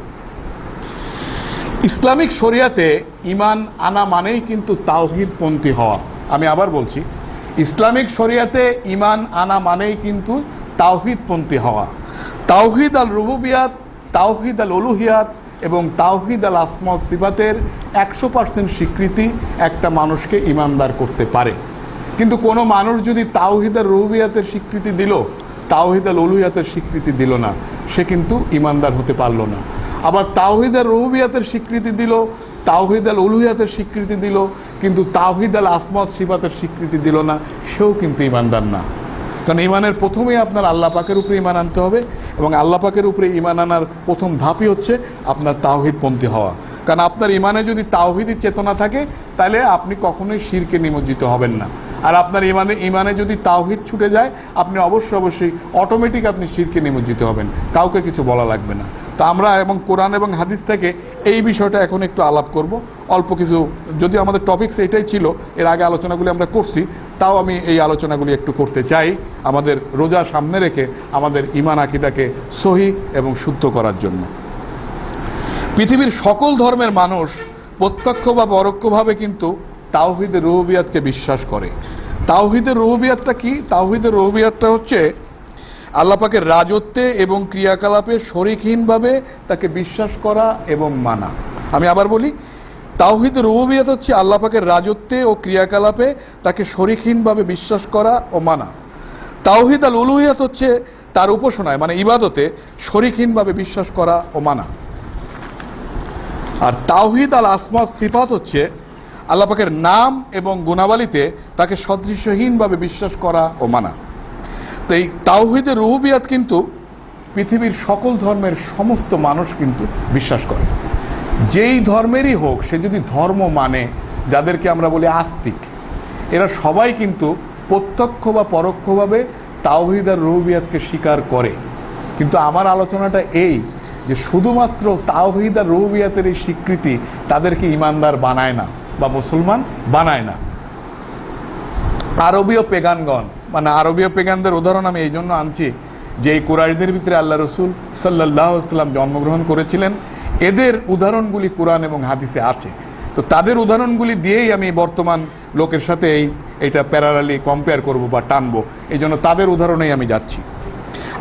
ইসলামিক শরিয়াতে ইমান আনা মানেই কিন্তু তাওহীদপন্থী হওয়া। আমি আবার বলছি, ইসলামিক শরিয়াতে ইমান আনা মানেই কিন্তু তাওহীদপন্থী হওয়া। তাওহীদ আল রুবুবিয়াত, তাওহীদ আল উলুহিয়াত এবং তাওহীদ আল আসমা সিফাতের 100% স্বীকৃতি একটা মানুষকে ইমানদার করতে পারে। কিন্তু কোনো মানুষ যদি তাওহীদ আল রুবুবিয়াতের স্বীকৃতি দিল, তাওহীদ আল উলুহিয়াতের স্বীকৃতি দিল না, সে কিন্তু ইমানদার হতে পারল না। আবার তাওহীদ আল রুবুবিয়াতের স্বীকৃতি দিল, তাওহীদ আল উলুহিয়াতের স্বীকৃতি দিল, কিন্তু তাওহীদ আল আসমা সিফাতের স্বীকৃতি দিল না, সেও কিন্তু ইমানদার না। কারণ ইমানের প্রথমেই আপনার আল্লাহ পাকের উপরে ইমান আনতে হবে, এবং আল্লাহ পাকের উপরে ইমান আনার প্রথম ধাপই হচ্ছে আপনার তাওহীদপন্থী হওয়া। কারণ আপনার ইমানে যদি তাওহীদি চেতনা থাকে তাহলে আপনি কখনোই শিরকে নিমজ্জিত হবেন না। আর আপনার ইমানে যদি তাওহীদ ছুটে যায় আপনি অবশ্যই অটোমেটিক আপনি শিরকে নিমজ্জিত হবেন, কাউকে কিছু বলা লাগবে না। তো আমরা এবং কোরআন এবং হাদিস থেকে এই বিষয়টা এখন একটু আলাপ করব, অল্প কিছু, যদিও আমাদের টপিকস এটাই ছিল, এর আগে আলোচনাগুলি আমরা করছি, তাও আমি এই আলোচনাগুলি একটু করতে চাই আমাদের রোজা সামনে রেখে আমাদের ইমান আকীদাকে সহি এবং শুদ্ধ করার জন্য। পৃথিবীর সকল ধর্মের মানুষ প্রত্যক্ষ বা পরোক্ষভাবে কিন্তু তাওহীদের রুবুবিয়াতকে বিশ্বাস করে। তাওহীদের রুবুবিয়াতটা কি? তাওহীদের রুবুবিয়াতটা হচ্ছে আল্লাহ পাকের রাজত্বে এবং ক্রিয়াকলাপে শরীকহীনভাবে তাকে বিশ্বাস করা এবং মানা। আমি আবার বলি, তাওহীদের রুবুবিয়াত হচ্ছে আল্লাহ পাকের রাজত্বে ও ক্রিয়াকলাপে তাকে শরীকহীনভাবে বিশ্বাস করা ও মানা। তাওহীদ আল উলুহিয়াত হচ্ছে তার উপাসনায় মানে ইবাদতে শরীকহীনভাবে বিশ্বাস করা ও মানা। আর তাওহীদ আল আসমা সিফাত হচ্ছে আল্লাহ পাকের নাম এবং গুণাবলীতে তাকে সদৃশ্যহীনভাবে বিশ্বাস করা ও মানা। তো এই তাওহীদের রুবুবিয়াত কিন্তু পৃথিবীর সকল ধর্মের সমস্ত মানুষ কিন্তু বিশ্বাস করে, যেই ধর্মেরই হোক, সে যদি ধর্ম মানে, যাদেরকে আমরা বলি আস্তিক, এরা সবাই কিন্তু প্রত্যক্ষ বা পরোক্ষভাবে তাওহীদ আর রুবুবিয়াতকে স্বীকার করে। কিন্তু আমার আলোচনাটা এই যে শুধুমাত্র তাওহীদ আর রুবুবিয়াতের এই স্বীকৃতি তাদেরকে ইমানদার বানায় না বা মুসলমান বানায় না। আরবীয় পেগানগণ মানে আরবীয় পেগানদের উদাহরণ আমি এই জন্য আনছি যে এই কুরাইশদের ভিতরে আল্লাহ রসুল সাল্লাল্লাহু আলাইহি ওয়াসাল্লাম জন্মগ্রহণ করেছিলেন, এদের উদাহরণগুলি কোরআন এবং হাদিসে আছে। তো তাদের উদাহরণগুলি দিয়েই আমি বর্তমান লোকের সাথে এইটা প্যারালালি কম্পেয়ার করব বা টানবো, এই জন্য তাদের উদাহরণেই আমি যাচ্ছি।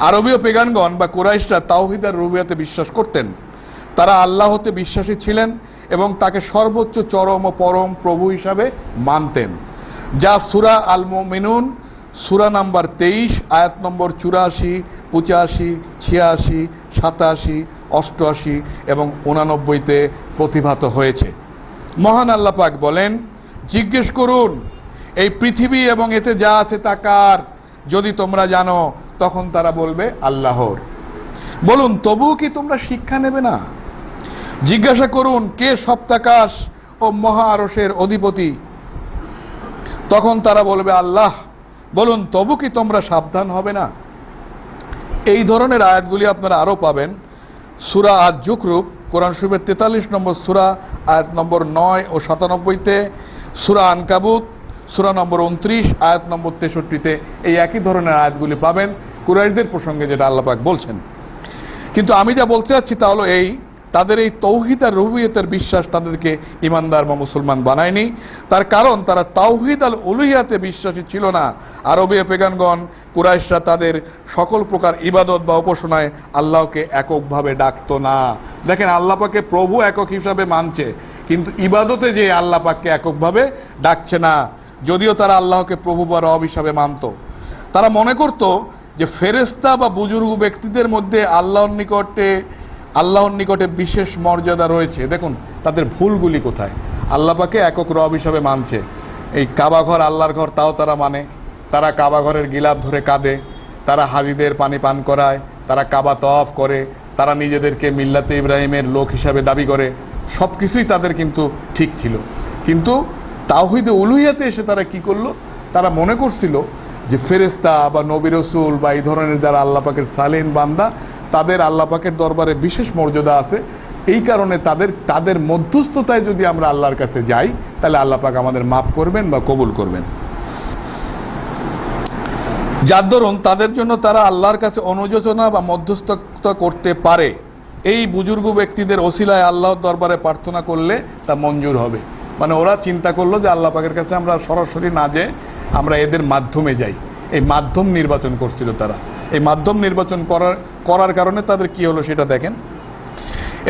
আরবীয় পেগানগণ বা কুরাইশরা তাওহীদ আর রুবুবিয়াতে বিশ্বাস করতেন। তারা আল্লাহতে বিশ্বাসী ছিলেন এবং তাকে সর্বোচ্চ চরম ও পরম প্রভু হিসাবে মানতেন, যা সূরা আল মুমিনুন সূরা নাম্বার 23 আয়াত নম্বর 84, 85, 86, 87, 88 এবং 89-তে প্রতিভাত হয়েছে। মহান আল্লাহ পাক বলেন, জিজ্ঞেস করুন এই পৃথিবী এবং এতে যা আছে তা কার? যদি তোমরা জানো তখন তারা বলবে আল্লাহর। বলুন তবুও কি তোমরা শিক্ষা নেবে না? জিজ্ঞাসা করুন কে সপ্তাকাশ ও মহা আরশের অধিপতি? তখন তারা বলবে আল্লাহ। বলুন তবু কি তোমরা সাবধান হবে না? এই ধরনের আয়াতগুলি আপনারা আরও পাবেন সূরা আজ-জুখরুফ, কোরআন শরীফের 43 নম্বর সূরা, আয়াত নম্বর 9 ও 97-তে, সূরা আনকাবুত সূরা নম্বর 29 আয়াত নম্বর 63-তে এই একই ধরনের আয়াতগুলি পাবেন কুরাইশদের প্রসঙ্গে, যেটা আল্লাহ পাক বলছেন। কিন্তু আমি যা বলতে চাচ্ছি তা হলো এই, তাদের এই তাওহীদ আর রুবুবিয়তের বিশ্বাস তাদেরকে ঈমানদার বা মুসলমান বানায়নি। তার কারণ তারা তাওহীদ আল উলুহিয়াতে বিশ্বাসী ছিল না। আরবীয় পেগানগণ কুরাইশরা তাদের সকল প্রকার ইবাদত বা উপাসনায় আল্লাহকে এককভাবে ডাকতো না। দেখেন আল্লাহ পাককে প্রভু একক হিসাবে মানছে, কিন্তু ইবাদতে যে আল্লাহ পাককে এককভাবে ডাকছে না, যদিও তারা আল্লাহকে প্রভু বা রব হিসাবে মানত। তারা মনে করত যে ফেরেশতা বা বুজুর্গ ব্যক্তিদের মধ্যে আল্লাহর নিকটে বিশেষ মর্যাদা রয়েছে। দেখুন তাদের ভুলগুলি কোথায়। আল্লাহ পাকে একক রব হিসাবে মানছে, এই কাবা ঘর আল্লাহর ঘর তাও তারা মানে। তারা কাবা ঘরের গিলাফ ধরে কাঁদে, তারা হাজিদের পানি পান করায়, তারা কাবা তওয়াফ করে, তারা নিজেদেরকে মিল্লাতে ইব্রাহিমের লোক হিসাবে দাবি করে। সব কিছুই তাদের কিন্তু ঠিক ছিল, কিন্তু তাওহীদে উলুহিয়াতে এসে তারা কি করলো? তারা মনে করছিল যে ফেরেশতা বা নবী রাসূল বা এই ধরনের যারা আল্লাহ পাকের সালেহীন বান্দা, তাদের আল্লাহ পাকের দরবারে বিশেষ মর্যাদা আছে। এই কারণে তাদের মধ্যস্থতায় যদি আমরা আল্লাহর কাছে যাই তাহলে আল্লাহ পাক আমাদের মাফ করবেন বা কবুল করবেন। যার দরুন তাদের জন্য তারা আল্লাহর কাছে অনুযোজনা বা মধ্যস্থতা করতে পারে। এই বুজুর্গ ব্যক্তিদের ওসিলায় আল্লাহর দরবারে প্রার্থনা করলে তা মঞ্জুর হবে। মানে ওরা চিন্তা করলো যে আল্লাহ পাকের কাছে আমরা সরাসরি না যেয়ে আমরা এদের মাধ্যমে যাই। এই মাধ্যম নির্বাচন করছিল তারা। এই মাধ্যম নির্বাচন করার কারণে তাদের কি হলো সেটা দেখেন।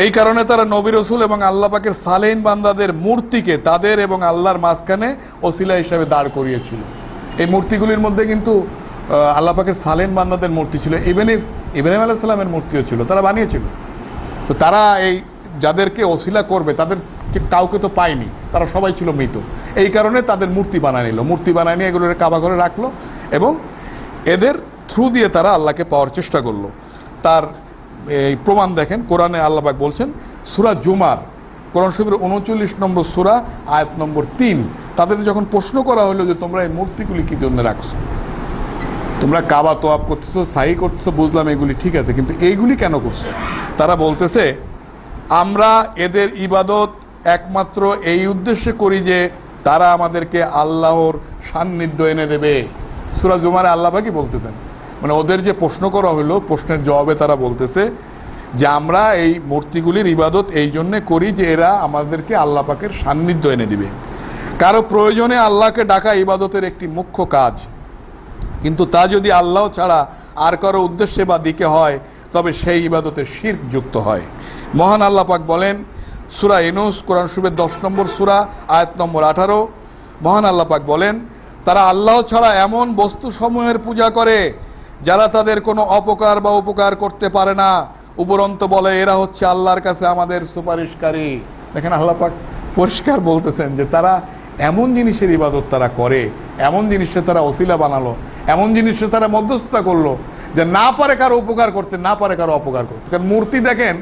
এই কারণে তারা নবী রাসূল এবং আল্লাহ পাকের সালেহীন বান্দাদের মূর্তিকে তাদের এবং আল্লাহর মাঝখানে ওসিলা হিসাবে দাঁড় করিয়েছিল। এই মূর্তিগুলির মধ্যে কিন্তু আল্লাহ পাকের সালেহীন বান্দাদের মূর্তি ছিল, ইব্রাহিম আলাইহিস সালামের মূর্তিও ছিল, তারা বানিয়েছিল। তো তারা এই যাদেরকে ওসিলা করবে তাদের কাউকে তো পায়নি, তারা সবাই ছিল মৃত। এই কারণে তাদের মূর্তি বানায় নিল, মূর্তি বানায় নিয়ে এগুলোর কাবা ঘরে রাখলো এবং এদের থ্রু দিয়ে তারা আল্লাহকে পাওয়ার চেষ্টা করলো। তার এই প্রমাণ দেখেন কোরআনে আল্লাহ পাক বলছেন সূরা জুমার, কোরআন শরীফের 39 নম্বর সূরা, আয়াত নম্বর 3। তাদের যখন প্রশ্ন করা হলো যে তোমরা এই মূর্তিগুলি কি জন্য রাখছো, তোমরা কাবা তোয়াব করতেছো, সাই করতেছো, বুঝলাম এগুলি ঠিক আছে, কিন্তু এইগুলি কেন করছো? তারা বলতেছে আমরা এদের ইবাদত একমাত্র এই উদ্দেশ্যে করি যে তারা আমাদেরকে আল্লাহর সান্নিধ্য এনে দেবে। সূরা জুমারে আল্লাহ পাকই বলতেছেন, মানে ওদের যে প্রশ্ন করা হলো প্রশ্নের জবাবে তারা বলতেছে যে আমরা এই মূর্তিগুলির ইবাদত এই জন্যে করি যে এরা আমাদেরকে আল্লাহ পাকের সান্নিধ্য এনে দিবে। কারো প্রয়োজনে আল্লাহকে ডাকা ইবাদতের একটি মুখ্য কাজ, কিন্তু তা যদি আল্লাহ ছাড়া আর কারো উদ্দেশ্যে বা দিকে হয় তবে সেই ইবাদতে শিরক যুক্ত হয়। মহান আল্লাহ পাক বলেন সূরা ইউনূস, কোরআন শরীফের 10 নম্বর সূরা, আয়াত নম্বর 18। মহান আল্লাহ পাক বলেন তারা আল্লাহ ছাড়া এমন বস্তুসমূহের পূজা করে যারা তাদের কোনো অপকার বা উপকার করতে পারে না, উপরন্ত বলে এরা হচ্ছে আল্লাহর কাছে আমাদের সুপারিশকারী। দেখেন আল্লাহ পাক পরিষ্কার বলতেছেন যে তারা এমন জিনিসের ইবাদত তারা করে, এমন জিনিসে তারা ওসিলা বানালো, এমন জিনিসে তারা মধ্যস্থতা করলো যে না পারে কারো উপকার করতে, না পারে কারো অপকার করতে। কারণ মূর্তি দেখেন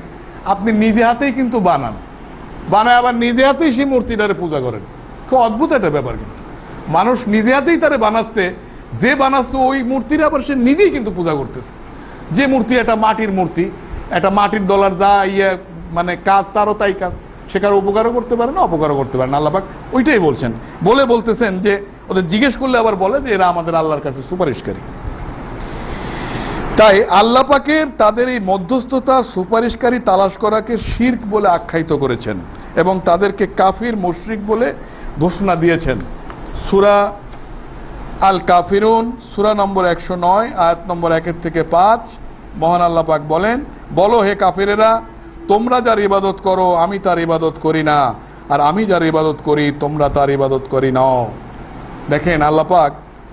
আপনি নিজে হাতেই কিন্তু বানায় আবার নিজে হাতেই সেই মূর্তিটারে পূজা করেন। খুব অদ্ভুত একটা ব্যাপার, কিন্তু মানুষ নিজে হাতেই তারে বানাচ্ছে, যে বানাচ্ছে ওই মূর্তির আবার সে নিজেই কিন্তু পূজা করতেছে। যে মূর্তি একটা মাটির মূর্তি, একটা মাটির ডলার যা মানে কাজ তারও তাই কাজ, সে কারো উপকারও করতে পারে না, অপকারও করতে পারে না। আল্লাহ পাক ওইটাই বলছেন, বলতেছেন যে ওদের জিজ্ঞেস করলে আবার বলে যে এরা আমাদের আল্লাহর কাছে সুপারিশকারী। তাই আল্লাহ পাকের তাদের এই মধ্যস্থতা সুপারিশকারী তালাশ করাকে শিরক বলে আখ্যায়িত করেছেন এবং তাদেরকে কাফির মুশরিক বলে ঘোষণা দিয়েছেন। সূরা আল কাফিরুন, সূরা নম্বর 109, আয়াত নম্বর 1 থেকে 5। মহান আল্লাহ পাক বলেন, বলো হে কাফিরেরা, তোমরা যার ইবাদত করো আমি তার ইবাদত করি না, আর আমি যার ইবাদত করি তোমরা তার ইবাদত করি নাও। দেখেন আল্লাহ পাক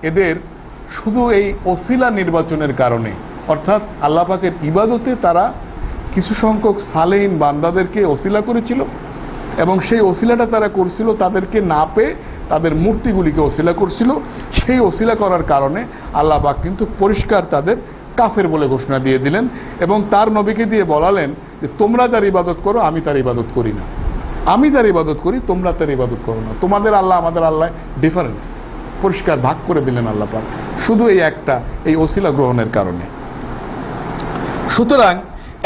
এদের শুধু এই ওসিলা নির্বাচনের কারণে, অর্থাৎ আল্লাহ পাকের ইবাদতে তারা কিছু সংখ্যক সালেহীন বান্দাদেরকে ওসিলা করেছিল এবং সেই ওসিলাটা তারা করছিল তাদেরকে না পেয়ে তাদের মূর্তিগুলিকে ওসিলা করছিল। সেই ওসিলা করার কারণে আল্লাহ পাক কিন্তু পরিষ্কার তাদের কাফের বলে ঘোষণা দিয়ে দিলেন এবং তার নবীকে দিয়ে বলালেন যে তোমরা যার ইবাদত করো আমি তার ইবাদত করি না, আমি যার ইবাদত করি তোমরা তার ইবাদত করো না, তোমাদের আল্লাহ আমাদের আল্লাহ ডিফারেন্স পরিষ্কার ভাগ করে দিলেন আল্লাহ পাক শুধু এই একটা এই ওসিলা গ্রহণের কারণে। সুতরাং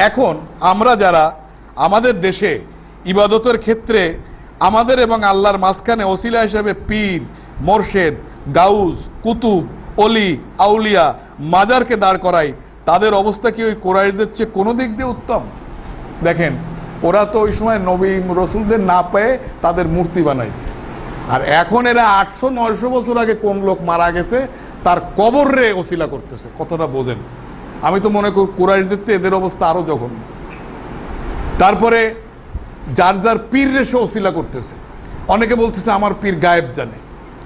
এখন আমরা যারা আমাদের দেশে ইবাদতের ক্ষেত্রে আমাদের এবং আল্লাহর মাঝখানে ওসিলা হিসাবে পীর, মোরশেদ, গাউস, কুতুব, অলি, আউলিয়া, মাজারকে দাঁড় করাই, তাদের অবস্থা কি ওই কোরাইশদের চেয়ে কোনো দিক দিয়ে উত্তম? দেখেন, ওরা তো ওই সময় নবী রসুলদের না পেয়ে তাদের মূর্তি বানাইছে, আর এখন এরা 800-900 বছর আগে কোন লোক মারা গেছে তার কবরে ওসিলা করতেছে। কতটা বোঝেন? আমি তো মনে করি কুরাইশদের তো এদের অবস্থা আরো জঘন্য। তারপরে যার যার পীর রেসে ওসিলা করতেছে। অনেকে বলতেছে আমার পীর গায়েব জানে,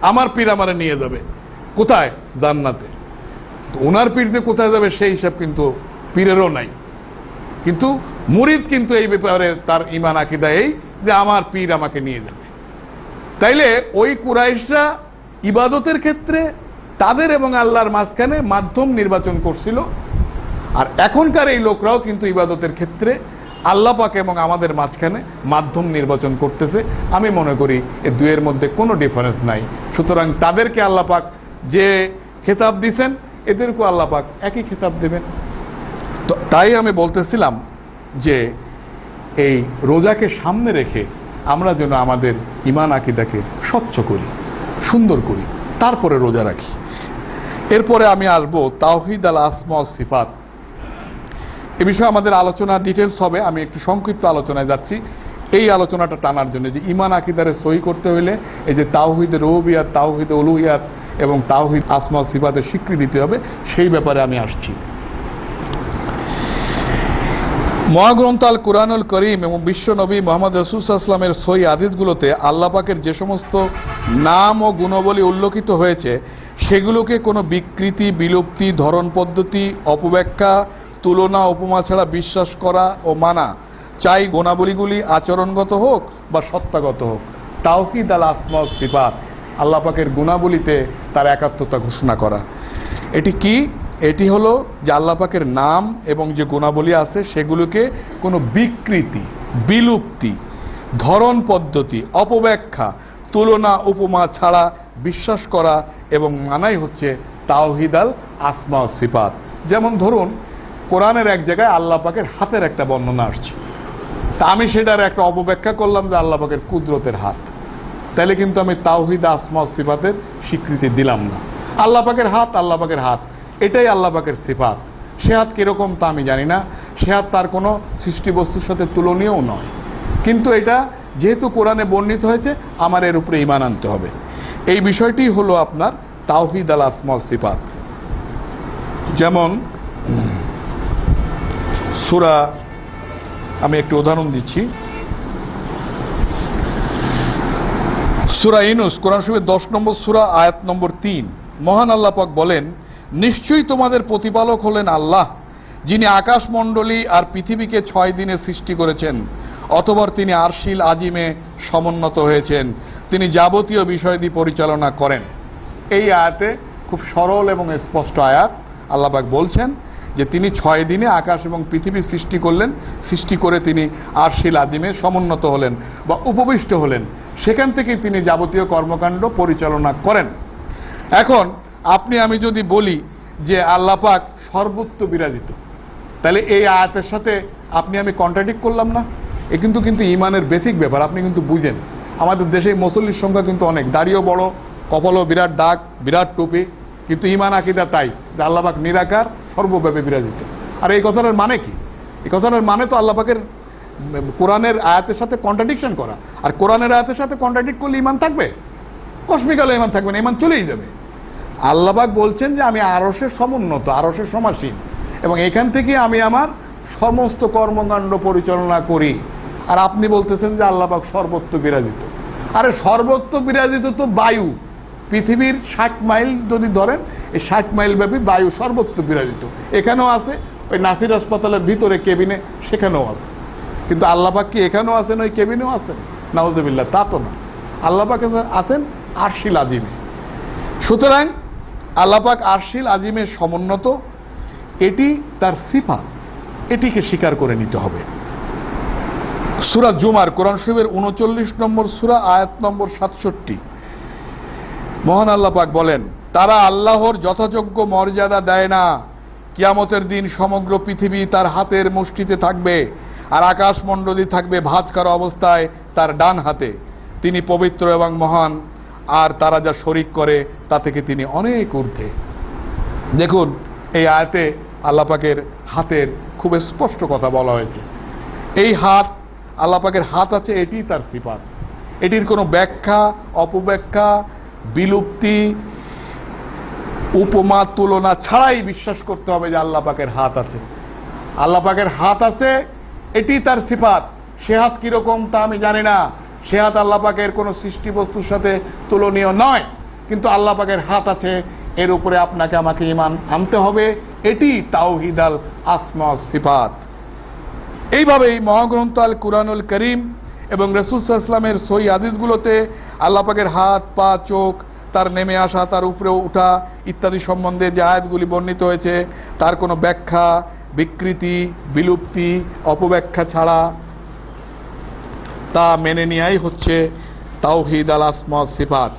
আমার পীর আমারে নিয়ে যাবে কোথায়? জান্নাতে। তো ওনার পীর যে কোথায় যাবে সেই হিসাব কিন্তু পীরেরও নাই, কিন্তু মুরিদ কিন্তু এই ব্যাপারে তার ঈমান আকীদা এই যে আমার পীর আমাকে নিয়ে যাবে। তাইলে ওই কুরাইশরা ইবাদতের ক্ষেত্রে তাদের এবং আল্লাহর মাঝখানে মাধ্যম নির্বাচন করছিল, আর এখনকার এই লোকরাও কিন্তু ইবাদতের ক্ষেত্রে আল্লাহ পাক এবং আমাদের মাঝখানে মাধ্যম নির্বাচন করতেছে। আমি মনে করি এ দুয়ের মধ্যে কোনো ডিফারেন্স নাই। সুতরাং তাদেরকে আল্লাহ পাক যে খেতাব দিছেন এদেরকেও আল্লাহ পাক একই খেতাব দেবেন। তো তাই আমি বলতেছিলাম যে এই রোজাকে সামনে রেখে আমরা যেন আমাদের ঈমান আকীদাকে স্বচ্ছ করি, সুন্দর করি, তারপরে রোজা রাখি। এরপরে আমি আসবো তাওহীদ আল আসমা ওয়াস সিফাত। এ বিষয়ে আমাদের আলোচনা ডিটেলস হবে, আমি একটু সংক্ষিপ্ত আলোচনায় যাচ্ছি এই আলোচনাটা টানার জন্য যে ঈমান আকীদারে সহি করতে হলে এই যে তাওহীদের রুবুবিয়্যাত, তাওহীদে উলুহিয়াত এবং তাওহীদ আসমা ওয়াস সিফাতের স্বীকৃতি দিতে হবে, সেই ব্যাপারে আমি আসছি। মহাগ্রন্থ আল কুরআনুল করিম এবং বিশ্ব নবী মুহাম্মদ রাসূল সাল্লাল্লাহু আলাইহি ওয়াসাল্লামের সহিহ হাদিসগুলোতে আল্লাহ পাকের যে সমস্ত নাম ও গুণাবলী উল্লেখিত হয়েছে সেগুলোকে কোনো বিকৃতি, বিলুপ্তি, ধরন পদ্ধতি, অপব্যাখ্যা, তুলনা, উপমা ছাড়া বিশ্বাস করা ও মানা, চাই গুণাবলীগুলি আচরণগত হোক বা সত্তাগত হোক। তাওহীদ আল আসমা ওয়াস সিফাত, আল্লাহ পাকের গুণাবলীতে তার একাত্মতা ঘোষণা করা। এটি কি? এটি হলো যে আল্লাহ পাকের নাম এবং যে গুণাবলী আছে সেগুলোকে কোনো বিকৃতি, বিলুপ্তি, ধরন পদ্ধতি, অপব্যাখ্যা, তুলনা, উপমা ছাড়া বিশ্বাস করা এবং মানাই হচ্ছে তাওহীদ আল আসমা ওয়াস সিফাত। যেমন ধরুন, কোরআনের এক জায়গায় আল্লাহ পাকের হাতের একটা বর্ণনা আসছে, তা আমি সেটার একটা অপব্যাখ্যা করলাম যে আল্লাহ পাকের কুদরতের হাত, তাহলে কিন্তু আমি তাওহীদ আসমা ওয়াস সিফাতের স্বীকৃতি দিলাম না। আল্লাহ পাকের হাত, আল্লাহ পাকের হাত, এটাই আল্লাহ পাকের সিফাত। সে হাত কীরকম তা আমি জানি না, সে হাত তার কোনো সৃষ্টি বস্তুর সাথে তুলনীয়ও নয়, কিন্তু এটা যেহেতু কোরআনে বর্ণিত হয়েছে আমার এর উপরে ঈমান আনতে হবে। এই বিষয়টি হলো আপনার তাওহীদ আল আসমা ওয়াস সিফাত। যেমন সূরা, আমি একটু উদাহরণ দিচ্ছি, সূরা ইউনূস, কোরআন শরীফের 10 নম্বর সূরা, আয়াত নম্বর 3। মহান আল্লাহ পাক বলেন, নিশ্চয়ই তোমাদের প্রতিপালক হলেন আল্লাহ, যিনি আকাশমণ্ডলী আর পৃথিবীকে 6 দিনে সৃষ্টি করেছেন, অতঃপর তিনি আরশিল আজিমে সমুন্নত হয়েছেন, তিনি যাবতীয় বিষয়াদি পরিচালনা করেন। এই আয়াতে খুব সরল এবং স্পষ্ট আয়াত। আল্লাহ পাক বলছেন যে তিনি 6 দিনে আকাশ এবং পৃথিবী সৃষ্টি করলেন, সৃষ্টি করে তিনি আরশিল আজিমে সমুন্নত হলেন বা উপবিষ্ট হলেন, সেখান থেকেই তিনি যাবতীয় কর্মকাণ্ড পরিচালনা করেন। এখন আপনি আমি যদি বলি যে আল্লাহ পাক সর্বত্র বিরাজিত, তাহলে এই আয়াতের সাথে আপনি আমি কন্ট্রাডিক্ট করলাম না? এ কিন্তু ঈমানের বেসিক ব্যাপার, আপনি কিন্তু বুঝেন। আমাদের দেশে মুসল্লির সংখ্যা কিন্তু অনেক, দাড়িও বড়, কপালও বিরাট দাগ, বিরাট টুপি, কিন্তু ঈমান আকীদা তাই যে আল্লাহ পাক নিরাকার, সর্বব্যাপী বিরাজিত। আর এই কথাটার মানে কি? এই কথাটার মানে তো আল্লাহ পাকের কোরআনের আয়াতের সাথে কন্ট্রাডিকশন করা, আর কোরআনের আয়াতের সাথে কন্ট্রাডিক্ট করলে ঈমান থাকবে? কসমিকালে ঈমান থাকবে না, ঈমান চলেই যাবে। আল্লাহ পাক বলছেন যে আমি আরশের সমুন্নত, আরশের সমাসীন, এবং এখান থেকে আমি আমার সমস্ত কর্মকাণ্ড পরিচালনা করি। আর আপনি বলতেছেন যে আল্লাহ পাক সর্বত্র বিরাজিত। আরে সর্বত্র বিরাজিত তো বায়ু, পৃথিবীর 60 মাইল যদি ধরেন, এই 60 মাইল ব্যাপী বায়ু সর্বত্র বিরাজিত। এখানেও আছে, ওই নাসির হাসপাতালের ভিতরে কেবিনে, সেখানেও আছে। কিন্তু আল্লাহ পাক কি এখানেও আছেন, ওই কেবিনেও আছেন? নাউযুবিল্লাহ, তা তো না। আল্লাহ পাক আছেন আরশিল আজিমে। সুতরাং আল্লাহ পাক আরশিল আজিমের সমুন্নত, এটি তার সিফাত, এটিকে স্বীকার করে নিতে হবে। সূরা জুমার, কোরআন শরীফের 39 নম্বর সূরা, আয়াত নম্বর 67, মহান আল্লাহ পাক বলেন, তারা আল্লাহর যথাযোগ্য মর্যাদা দেয় না। কিয়ামতের দিন সমগ্র পৃথিবী তার হাতের মুষ্টিতে থাকবে, আর আকাশমণ্ডলী থাকবে ভাঁজ করা অবস্থায় তার ডান হাতে। তিনি পবিত্র এবং মহান, আর তারা যা শরিক করে তা থেকে তিনি অনেক ঊর্ধ্বে। দেখুন, এই আয়াতে আল্লাহ পাকের হাতের খুব স্পষ্ট কথা বলা হয়েছে। এই হাত, আল্লাহ পাকের হাত আছে, এটি তার সিফাত। এটির কোনো ব্যাখ্যা, অপব্যাখ্যা, বিলুপ্তি, উপমা, তুলনা ছাড়াই বিশ্বাস করতে হবে যে আল্লাহ পাকের হাত আছে। আল্লাহ পাকের হাত আছে, এটি তার সিফাত। সে হাত কিরকম তা আমি জানি না, সে হাত আল্লাহ পাকের কোনো সৃষ্টি বস্তুর সাথে তুলনীয় নয়, কিন্তু আল্লাহ পাকের হাত আছে, এর উপরে আপনাকে আমাকে ঈমান আনতে হবে। এটি তাওহীদ আল আসমা ওয়াস সিফাত। এইভাবেই মহাগ্রন্থ আল কুরআনুল করিম এবং রাসূল সাল্লাল্লাহু আলাইহি ওয়াসাল্লামের সহিহ হাদিসগুলোতে আল্লাহ পাকের হাত, পা, চোখ, তার নেমে আসা, তার উপরেও ওঠা ইত্যাদি সম্বন্ধে যে আয়াতগুলি বর্ণিত হয়েছে, তার কোনো ব্যাখ্যা, বিকৃতি, বিলুপ্তি, অপব্যাখ্যা ছাড়া তা মেনে নেওয়াই হচ্ছে তাওহীদ আল আসমা ওয়াস সিফাত।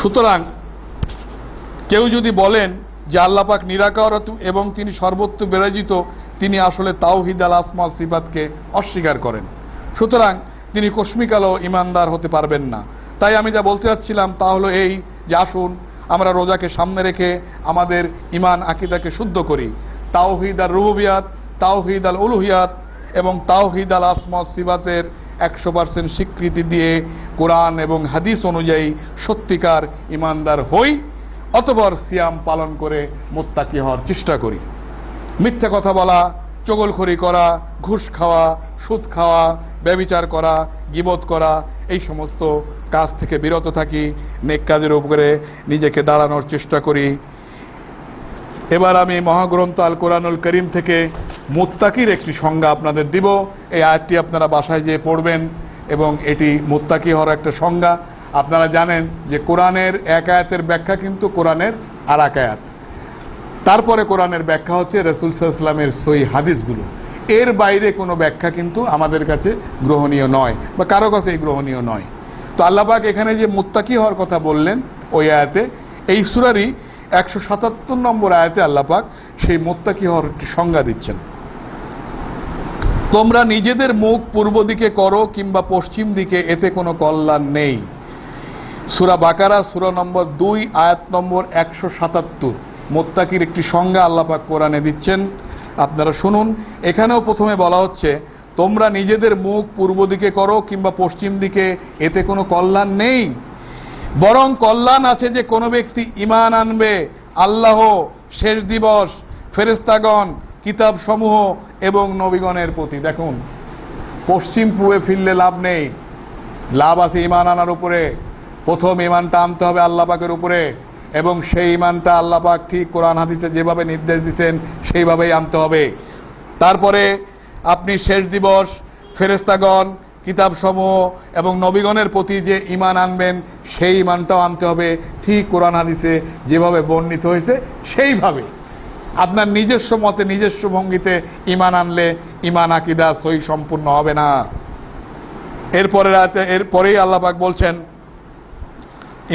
সুতরাং কেউ যদি বলেন যে আল্লাহ পাক নিরাকার এবং তিনি সর্বত্র বিরাজিত, তিনি আসলে তাওহীদ আল আসমা ওয়াস সিফাতকে অস্বীকার করেন। সুতরাং তিনি কসমিকালও ইমানদার হতে পারবেন না। তাই আমি যা বলতে চাচ্ছিলাম তা হলো এই, যে আসুন আমরা রোজাকে সামনে রেখে আমাদের ইমান আকীদাকে শুদ্ধ করি। তাওহীদ আল রুবুবিয়াত, তাওহীদ আল উলুহিয়াত এবং তাওহীদ আল আসমা ওয়াস সিফাতের 100% স্বীকৃতি দিয়ে কোরআন এবং হাদিস অনুযায়ী সত্যিকার ইমানদার হই, অতঃপর সিয়াম পালন করে মুত্তাকি হওয়ার চেষ্টা করি। মিথ্যা কথা বলা, চগলখড়ি করা, ঘুষ খাওয়া, সুদ খাওয়া, ব্যভিচার করা, গীবত করা, এই সমস্ত কাজ থেকে বিরত থাকি, নেক কাজের উপরে নিজেকে দাঁড়ানোর চেষ্টা করি। এবার আমি মহাগ্রন্থ আল কোরআনুল করিম থেকে মুত্তাকির একটি সংজ্ঞা আপনাদের দিব। এই আয়াতটি আপনারা বাসায় যেয়ে পড়বেন, এবং এটি মুত্তাকি হওয়ার একটা সংজ্ঞা। আপনারা জানেন যে কোরআনের এক আয়াতের ব্যাখ্যা কিন্তু কোরআনের আর এক আয়াত, তারপরে কোরআনের ব্যাখ্যা হচ্ছে রাসূল সাল্লাল্লাহু আলাইহি ওয়াসাল্লামের সহিহ হাদিসগুলো। এর বাইরে কোনো ব্যাখ্যা কিন্তু আমাদের কাছে গ্রহণীয় নয়, বা কারো কাছেই গ্রহণীয় নয়। তো আল্লাহ পাক এখানে যে মুত্তাকি হওয়ার কথা বললেন ওই আয়াতে, এই সূরারই 177 নম্বর আয়াতে আল্লাহ পাক সেই মুত্তাকি হওয়ার একটি সংজ্ঞা দিচ্ছেন। তোমরা নিজেদের মুখ পূর্ব দিকে করো কিংবা পশ্চিম দিকে, এতে কোনো কল্যাণ নেই। সূরা বাকারা সূরা নম্বর 2 আয়াত নম্বর 177, মুত্তাকির একটি সংজ্ঞা আল্লাহ পাক কোরআনে দিচ্ছেন। আপনারা শুনুন, এখানেও প্রথমে বলা হচ্ছে তোমরা নিজেদের মুখ পূর্ব দিকে করো কিংবা পশ্চিম দিকে, এতে কোনো কল্যাণ নেই। বরং কল্যাণ আছে যে কোনো ব্যক্তি ঈমান আনবে আল্লাহ, শেষ দিবস, ফেরেশতাগণ, কিতাব সমূহ এবং নবীগণের প্রতি। দেখুন, পশ্চিম পূবে ফিরলে লাভ নেই, লাভ আছে ঈমান আনার উপরে। প্রথম ঈমানটা আনতে হবে আল্লাহ পাকের উপরে, এবং সেই ঈমানটা আল্লাহ পাক ঠিক কোরআন হাদিসে যেভাবে নির্দেশ দিয়েছেন সেইভাবেই আনতে হবে। তারপরে আপনি শেষ দিবস, ফেরেশতাগণ, কিতাবসমূহ এবং নবীগণের প্রতি যে ঈমান আনবেন, সেই ঈমানটাও আনতে হবে ঠিক কোরআন হাদিসে যেভাবে বর্ণিত হয়েছে সেইভাবে। আপনার নিজস্ব মতে, নিজস্ব ভঙ্গিতে ঈমান আনলে ঈমান আকীদা সহি সম্পূর্ণ হবে না। এরপরেই আল্লাহ পাক বলছেন,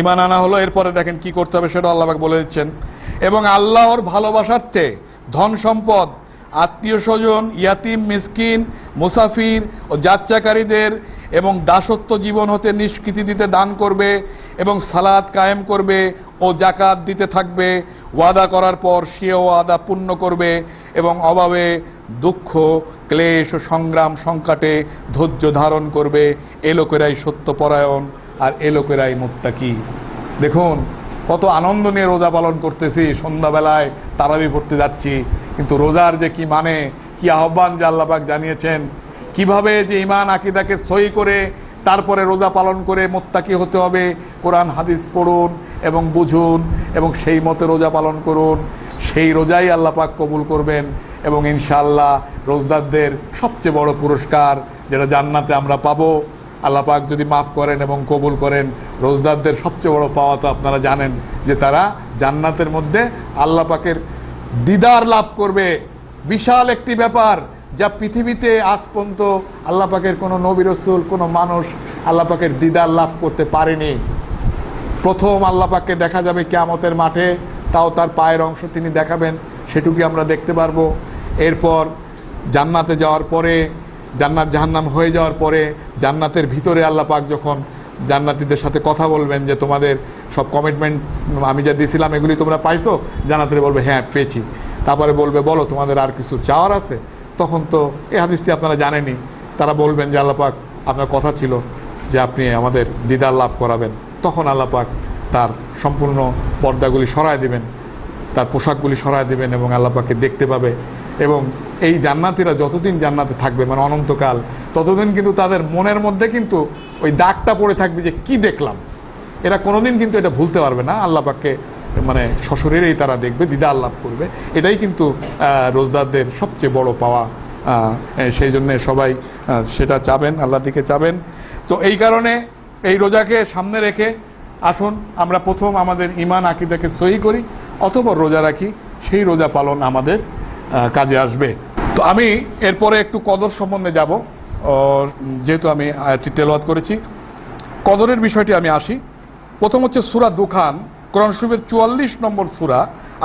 ঈমান আনা হলো, এরপরে দেখেন কি করতে হবে সেটা আল্লাহ পাক বলে দিচ্ছেন। এবং আল্লাহর ভালোবাসার্থে ধন সম্পদ, আত্মীয় স্বজন, ইয়াতিম, মিসকিন, মুসাফির ও যাত্রাকারীদের এবং দাসত্ব জীবন হতে নিষ্কৃতি দিতে দান করবে, এবং সালাত কায়েম করবে ও জাকাত দিতে থাকবে। ওয়াদা করার পর সেও ওয়াদা পূর্ণ করবে, এবং অভাবে, দুঃখ, ক্লেশ ও সংগ্রাম সংকটে ধৈর্য ধারণ করবে। এ লোকেরাই সত্যপরায়ণ, আর এ লোকেরাই মুত্তাকি। দেখুন কত আনন্দ নিয়ে রোজা পালন করতেছি, সন্ধ্যাবেলায় তারাবি পড়তে যাচ্ছি, কিন্তু রোজার যে কি মানে, কি আহ্বান যে আল্লাহ পাক জানিয়েছেন, কিভাবে যে ঈমান আকীদাকে সহি করে তারপরে রোজা পালন করে মোত্তাকি হতে হবে, কোরআন হাদিস পড়ুন এবং বুঝুন এবং সেই মতে রোজা পালন করুন, সেই রোজাই আল্লাহ পাক কবুল করবেন। এবং ইনশাআল্লাহ রোজদারদের সবচেয়ে বড় পুরস্কার যেটা জান্নাতে আমরা পাবো, আল্লাহ পাক যদি মাফ করেন এবং কবুল করেন, রোজদারদের সবচেয়ে বড় পাওয়া তো আপনারা জানেন যে তারা জান্নাতের মধ্যে আল্লাহ পাকের দিদার লাভ করবে। বিশাল একটি ব্যাপার, যা পৃথিবীতে আজ পর্যন্ত আল্লাহ পাকের কোনো নবী রাসূল, কোনো মানুষ আল্লাহ পাকের দিদার লাভ করতে পারেনি। প্রথম আল্লাহ পাককে দেখা যাবে কিয়ামতের মাঠে, তাও তার পায়ের অংশ তিনি দেখাবেন, সেটুকুই আমরা দেখতে পারবো। এরপর জান্নাতে যাওয়ার পরে, জান্নাত জাহান্নাম হয়ে যাওয়ার পরে জান্নাতের ভিতরে আল্লাহ পাক যখন জান্নাতীদের সাথে কথা বলবেন যে তোমাদের সব কমিটমেন্ট আমি যা দিয়েছিলাম এগুলি তোমরা পাইছো, জান্নাতীরা বলবে হ্যাঁ পেয়েছি। তারপরে বলবে বলো তোমাদের আর কিছু চাওয়ার আছে? তখন তো এই হাদিসটি আপনারা জানেনই, তারা বলবেন যে আল্লাহ পাক আপনার কথা ছিল যে আপনি আমাদের দিদার লাভ করাবেন। তখন আল্লাহ পাক তার সম্পূর্ণ পর্দাগুলি সরায় দিবেন, তার পোশাকগুলি সরায় দিবেন এবং আল্লাহ পাককে দেখতে পাবে। এবং এই জান্নাতীরা যতদিন জান্নাতে থাকবে, মানে অনন্তকাল, ততদিন কিন্তু তাদের মনের মধ্যে কিন্তু ওই দাগটা পড়ে থাকবে যে কি দেখলাম। এরা কোনোদিন কিন্তু এটা ভুলতে পারবে না, আল্লাহ পাককে মানে সশরীরেই তারা দেখবে, দিদার লাভ করবে। এটাই কিন্তু রোজদারদের সবচেয়ে বড় পাওয়া। সেই জন্যে সবাই সেটা চাবেন, আল্লাহ দিকে চাবেন। তো এই কারণে এই রোজাকে সামনে রেখে আসুন আমরা প্রথম আমাদের ঈমান আকীদাকে সহি করি, অতঃপর রোজা রাখি, সেই রোজা পালন আমাদের কাজে আসবে। তো আমি এরপরে একটু কদর সম্বন্ধে যাব, যেহেতু আমি আয়াতটি তেলাওয়াত করেছি। কদরের বিষয়টি আমি আসি। প্রথম হচ্ছে সূরা দুখান, কোরআন শরীফের 44 নম্বর সূরা,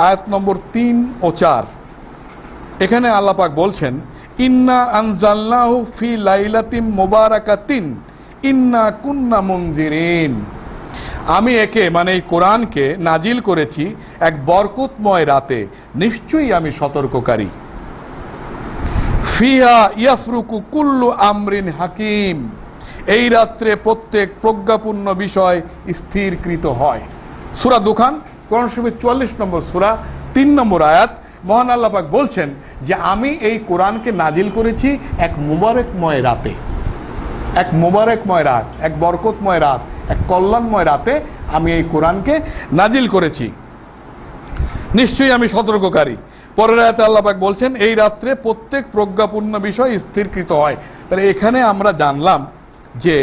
আয়াত নম্বর 3 ও 4। এখানে আল্লাহ পাক বলছেন, ইন্না আনজালনাহু ফি লাইলাতিন মুবারাকাতিন ইন্না কুন্না মুনজিরিন। আমি একে মানে এই কোরআনকে নাজিল করেছি এক বরকতময় রাতে, নিশ্চয়ই আমি সতর্ককারী। ফিহা ইয়াফরুকু কুল্লু আমরিন হাকিম। এই রাত্রে প্রত্যেক প্রজ্ঞাপূর্ণ বিষয় স্থিরকৃত হয়। সূরা দুখান, কোরআন শরীফের 44 নম্বর সূরা, 3 নম্বর আয়াত। মহান আল্লাহ পাক বলছেন যে আমি এই কোরআনকে নাজিল করেছি এক মুবারকময় রাতে, এক মুবারকময় রাত, এক বরকতময় রাত, এক কল্যাণময় রাতে আমি এই কোরআনকে নাজিল করেছি, নিশ্চয়ই আমি সতর্ককারী। পরের আয়াতে আল্লাহ পাক বলছেন এই রাত্রে প্রত্যেক প্রজ্ঞাপূর্ণ বিষয় স্থিরকৃত হয়। তাহলে এখানে আমরা জানলাম যে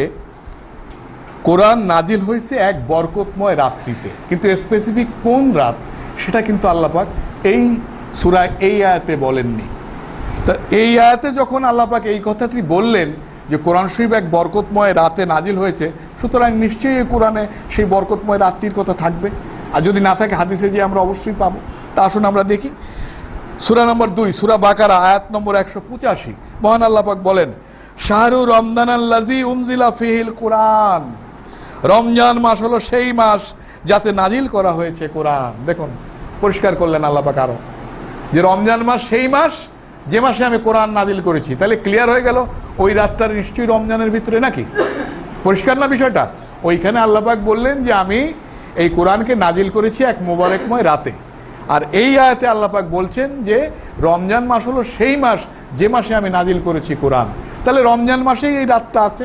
কোরআন নাজিল হয়েছে এক বরকতময় রাত্রিতে, কিন্তু স্পেসিফিক কোন রাত সেটা কিন্তু আল্লাহ পাক এই সূরায় এই আয়াতে বলেননি। তা এই আয়াতে যখন আল্লাহ পাক এই কথাটি বললেন যে কোরআন শরীফ এক বরকতময় রাতে নাজিল হয়েছে, সুতরাং নিশ্চয়ই এই কোরআনে সেই বরকতময় রাত্রির কথা থাকবে। আর যদি না থাকে হাদিসে যে আমরা অবশ্যই পাবো। তা আসুন আমরা দেখি সূরা নম্বর 2, সূরা বাকারা, আয়াত নম্বর 185। মহান আল্লাহ পাক বলেন, শাহরু রমজানাল্লাযী উনজিলা ফীহিল কোরআন। রমজান মাস হলো সেই মাস যাতে নাজিল করা হয়েছে কোরআন। দেখুন পরিষ্কার করলেন আল্লাহ পাক আরো যে রমজান মাস সেই মাস যে মাসে আমি কোরআন নাজিল করেছি। তাহলে ক্লিয়ার হয়ে গেল ওই রাতটার নিশ্চয়ই রমজানের ভিতরে নাকি? পরিষ্কার না বিষয়টা? ওইখানে আল্লাহ পাক বললেন যে আমি এই কোরআনকে নাজিল করেছি এক মুবারকময় রাতে। আর এই আয়াতে আল্লাহ পাক বলছেন যে রমজান মাস হলো সেই মাস যে মাসে আমি নাজিল করেছি কোরআন। তাহলে রমজান মাসেই এই রাতটা আছে।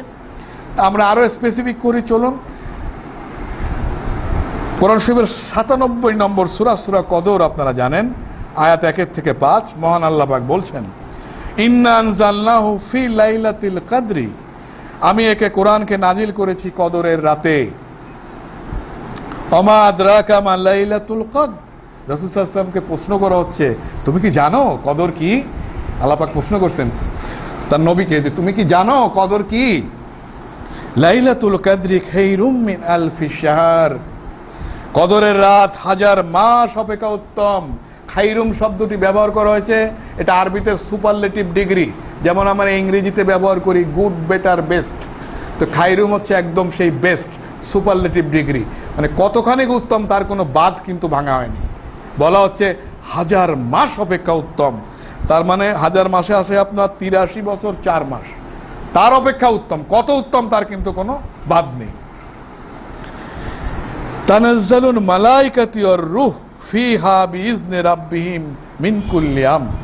আমরা আরো স্পেসিফিক করি, চলুন। কোরআন শরীফের 97 নম্বর সূরা, সূরা কদর আপনারা জানেন, আয়াত 1 থেকে 5। মহান আল্লাহ পাক বলছেন, ইন্না আনজালনাহু ফি লাইলাতিল কদরি। আমি একে কোরআনকে নাজিল করেছি কদরের রাতে। ওমা আদরাকা মা লাইলাতুল কদর। রাসূল সাল্লাল্লাহু আলাইহি ওয়াসাল্লামকে প্রশ্ন করা হচ্ছে তুমি কি জানো কদর কি? আল্লাহ পাক প্রশ্ন করছেন তার নবীকে যে তুমি কি জানো কদর কি? লাইলাতুল কদরি খায়রুম মিন আলফি শাহর। কদরের রাত 1000 মাস অপেক্ষা উত্তম। খাইরুম শব্দটি ব্যবহার করা হয়েছে, এটা আরবিতে সুপারলেটিভ ডিগ্রি, যেমন আমরা ইংরেজিতে ব্যবহার করি গুড, বেটার, বেস্ট। তো খাইরুম হচ্ছে একদম সেই বেস্ট, সুপারলেটিভ ডিগ্রি, মানে কতখানি উত্তম তার কোনো বাদ কিন্তু ভাঙা হয়নি। বলা হচ্ছে 1000 মাস অপেক্ষা উত্তম, তার মানে 1000 মাসে আসে আপনার 83 বছর 4 মাস, তার অপেক্ষা উত্তম। কত উত্তম তার কিন্তু কোনো বাদ নেই। তানাজ্জালুল মালাইকাতু ওয়ার রূহ ফিহা বিইজনি রাব্বিহিম মিন কুল্লি আমর।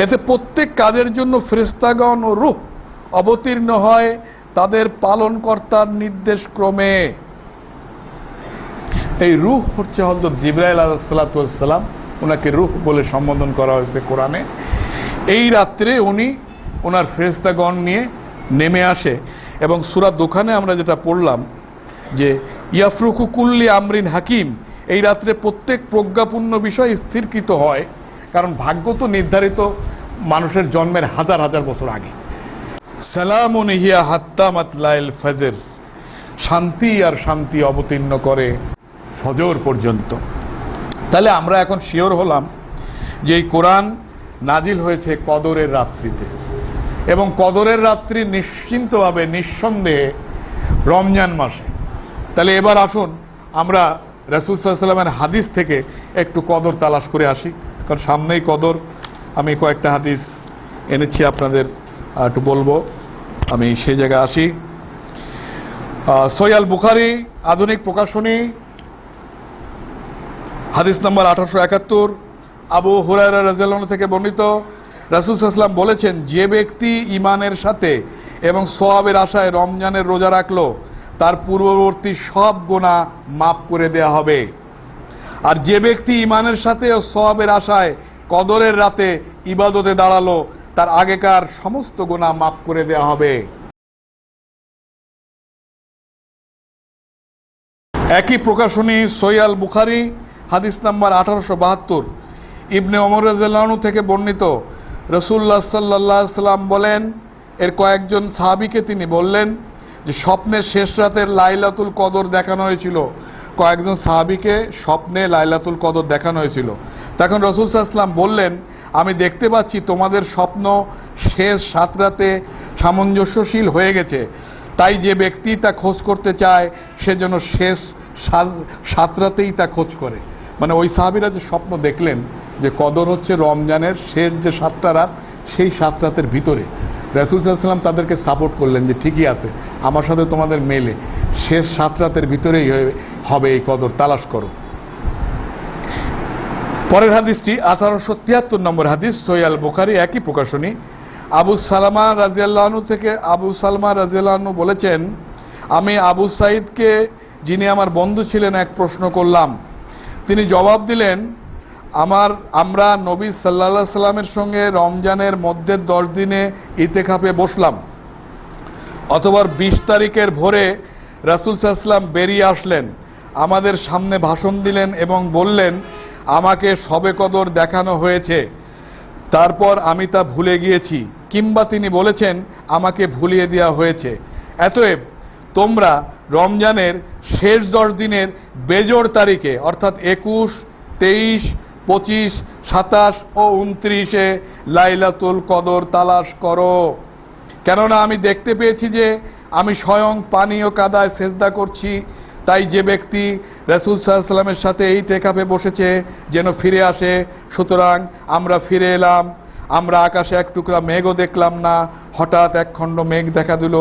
এতে প্রত্যেক কাজের জন্য ফেরেশতাগণ ও রূহ অবতীর্ণ হয় তাদের পালনকর্তার নির্দেশ ক্রমে। এই রূহ হচ্ছে হযরত জিবরাইল আলাইহিস সালাম, ওনাকে রূহ বলে সম্বোধন করা হয়েছে কোরআনে। এই রাত্রে উনি ওনার ফেরেশতাগণ নিয়ে নেমে আসে এবং সূরা দুখানে আমরা যেটা পড়লাম যে ইয়াফরুকু কুল্লি আমরিন হাকিম, এই রাত্রে প্রত্যেক প্রজ্ঞাপূর্ণ বিষয় স্থিরকৃত হয়, কারণ ভাগ্য তো নির্ধারিত মানুষের জন্মের হাজার হাজার বছর আগে। সালামুন হিয়া হাত্তা মাতলাইল ফজর, শান্তি আর শান্তি অবতীর্ণ করে ফজর পর্যন্ত। তাহলে আমরা এখন শিওর হলাম যে এই কোরআন নাজিল হয়েছে কদরের রাত্রিতে, এবং কদরের রাত্রি নিশ্চিন্তভাবে নিঃসন্দেহে রমজান মাসে। তাহলে এবার আসুন আমরা রাসূল সাল্লাল্লাহু আলাইহি ওয়াসাল্লামের হাদিস থেকে একটু কদর তালাশ করে আসি, কারণ সামনেই কদর। আমি কয়েকটা হাদিস এনেছি আপনাদের একটু বলবো, আমি সেই জায়গায় আসি। সহিহ আল বুখারী আধুনিক প্রকাশনী হাদিস নম্বর 1871, আবু হুরায়রা রাদিয়াল্লাহু আনহু থেকে বর্ণিত, রাসূল সাল্লাল্লাহু আলাইহি ওয়াসাল্লাম বলেছেন, যে ব্যক্তি ঈমানের সাথে এবং সওয়াবের আশায় রমজানের রোজা রাখলো তার পূর্ববর্তী সব গুনাহ মাফ করে দেয়া হবে। আর যে ব্যক্তি ঈমানের সাথে ও সওয়াবের আশায় কদরের রাতে ইবাদতে দাঁড়ালো তার আগেকার সমস্ত গুনাহ মাফ করে দেয়া হবে। একই প্রকাশনী সহিহ আল বুখারী হাদিস নাম্বার 1872, ইবনে ওমর রাদিয়াল্লাহু আনহু থেকে বর্ণিত, রাসূলুল্লাহ সাল্লাল্লাহু আলাইহি ওয়াসাল্লাম বলেন, এর কয়েকজন সাহাবীকে তিনি বললেন যে স্বপ্নে শেষ রাতের লাইলাতুল কদর দেখানো হয়েছিল। কয়েকজন সাহাবীকে স্বপ্নে লাইলাতুল কদর দেখানো হয়েছিল। তখন রাসূল সাল্লাল্লাহু আলাইহি ওয়াসাল্লাম বললেন, আমি দেখতে পাচ্ছি তোমাদের স্বপ্ন শেষ 7 রাতে সামঞ্জস্যশীল হয়ে গেছে, তাই যে ব্যক্তি তা খোঁজ করতে চায় সে যেন শেষ 7 রাতেই তা খোঁজ করে। মানে ওই সাহাবীরা যে স্বপ্ন দেখলেন যে কদর হচ্ছে রমজানের শেষ যে 7টা রাত, সেই 7 রাতের ভিতরে, রাসূল সাল্লাল্লাহু আলাইহি ওয়াসাল্লাম তাদেরকে সাপোর্ট করলেন যে ঠিকই আছে, আমার সাথে তোমাদের মেলে, শেষ 7 রাতের ভিতরেই হবে এই কদর, তালাশ করো। পরের হাদিসটি 1873 নম্বর হাদিস, সহিহ আল বুখারী একই প্রকাশনী, আবু সালমা রাদিয়াল্লাহু আনহু থেকে, আবু সালমা রাদিয়াল্লাহু আনহু বলেছেন, আমি আবু সাঈদকে, যিনি আমার বন্ধু ছিলেন, এক প্রশ্ন করলাম। তিনি জবাব দিলেন, আমরা নবী সাল্লাল্লাহু আলাইহি সাল্লামের সঙ্গে রমজানের মধ্যের 10 দিনে ইতিকাফে বসলাম। অথবা 20 তারিখের ভোরে রাসূল সাল্লাল্লাহু আলাইহি ওয়াসাল্লাম বেরিয়ে আসলেন, আমাদের সামনে ভাষণ দিলেন এবং বললেন, আমাকে শবে কদর দেখানো হয়েছে, তারপর আমি তা ভুলে গিয়েছি, কিংবা তিনি বলেছেন আমাকে ভুলিয়ে দেওয়া হয়েছে। অতএব তোমরা রমজানের শেষ 10 দিনের বেজোড় তারিখে অর্থাৎ 21, 23, 25, 27 ও 29-এ লাইলাতুল কদর তালাশ করো। কেননা আমি দেখতে পেয়েছি যে আমি স্বয়ং পানি ও কাদায় সেজদা করছি, তাই যে ব্যক্তি রাসূল সাল্লাল্লাহু আলাইহি ওয়াসাল্লামের সাথে ইতিকাফে বসেছে যেন ফিরে আসে। সুতরাং আমরা ফিরে এলাম, আমরা আকাশে এক টুকরা মেঘও দেখলাম না, হঠাৎ এক খণ্ড মেঘ দেখা দিল,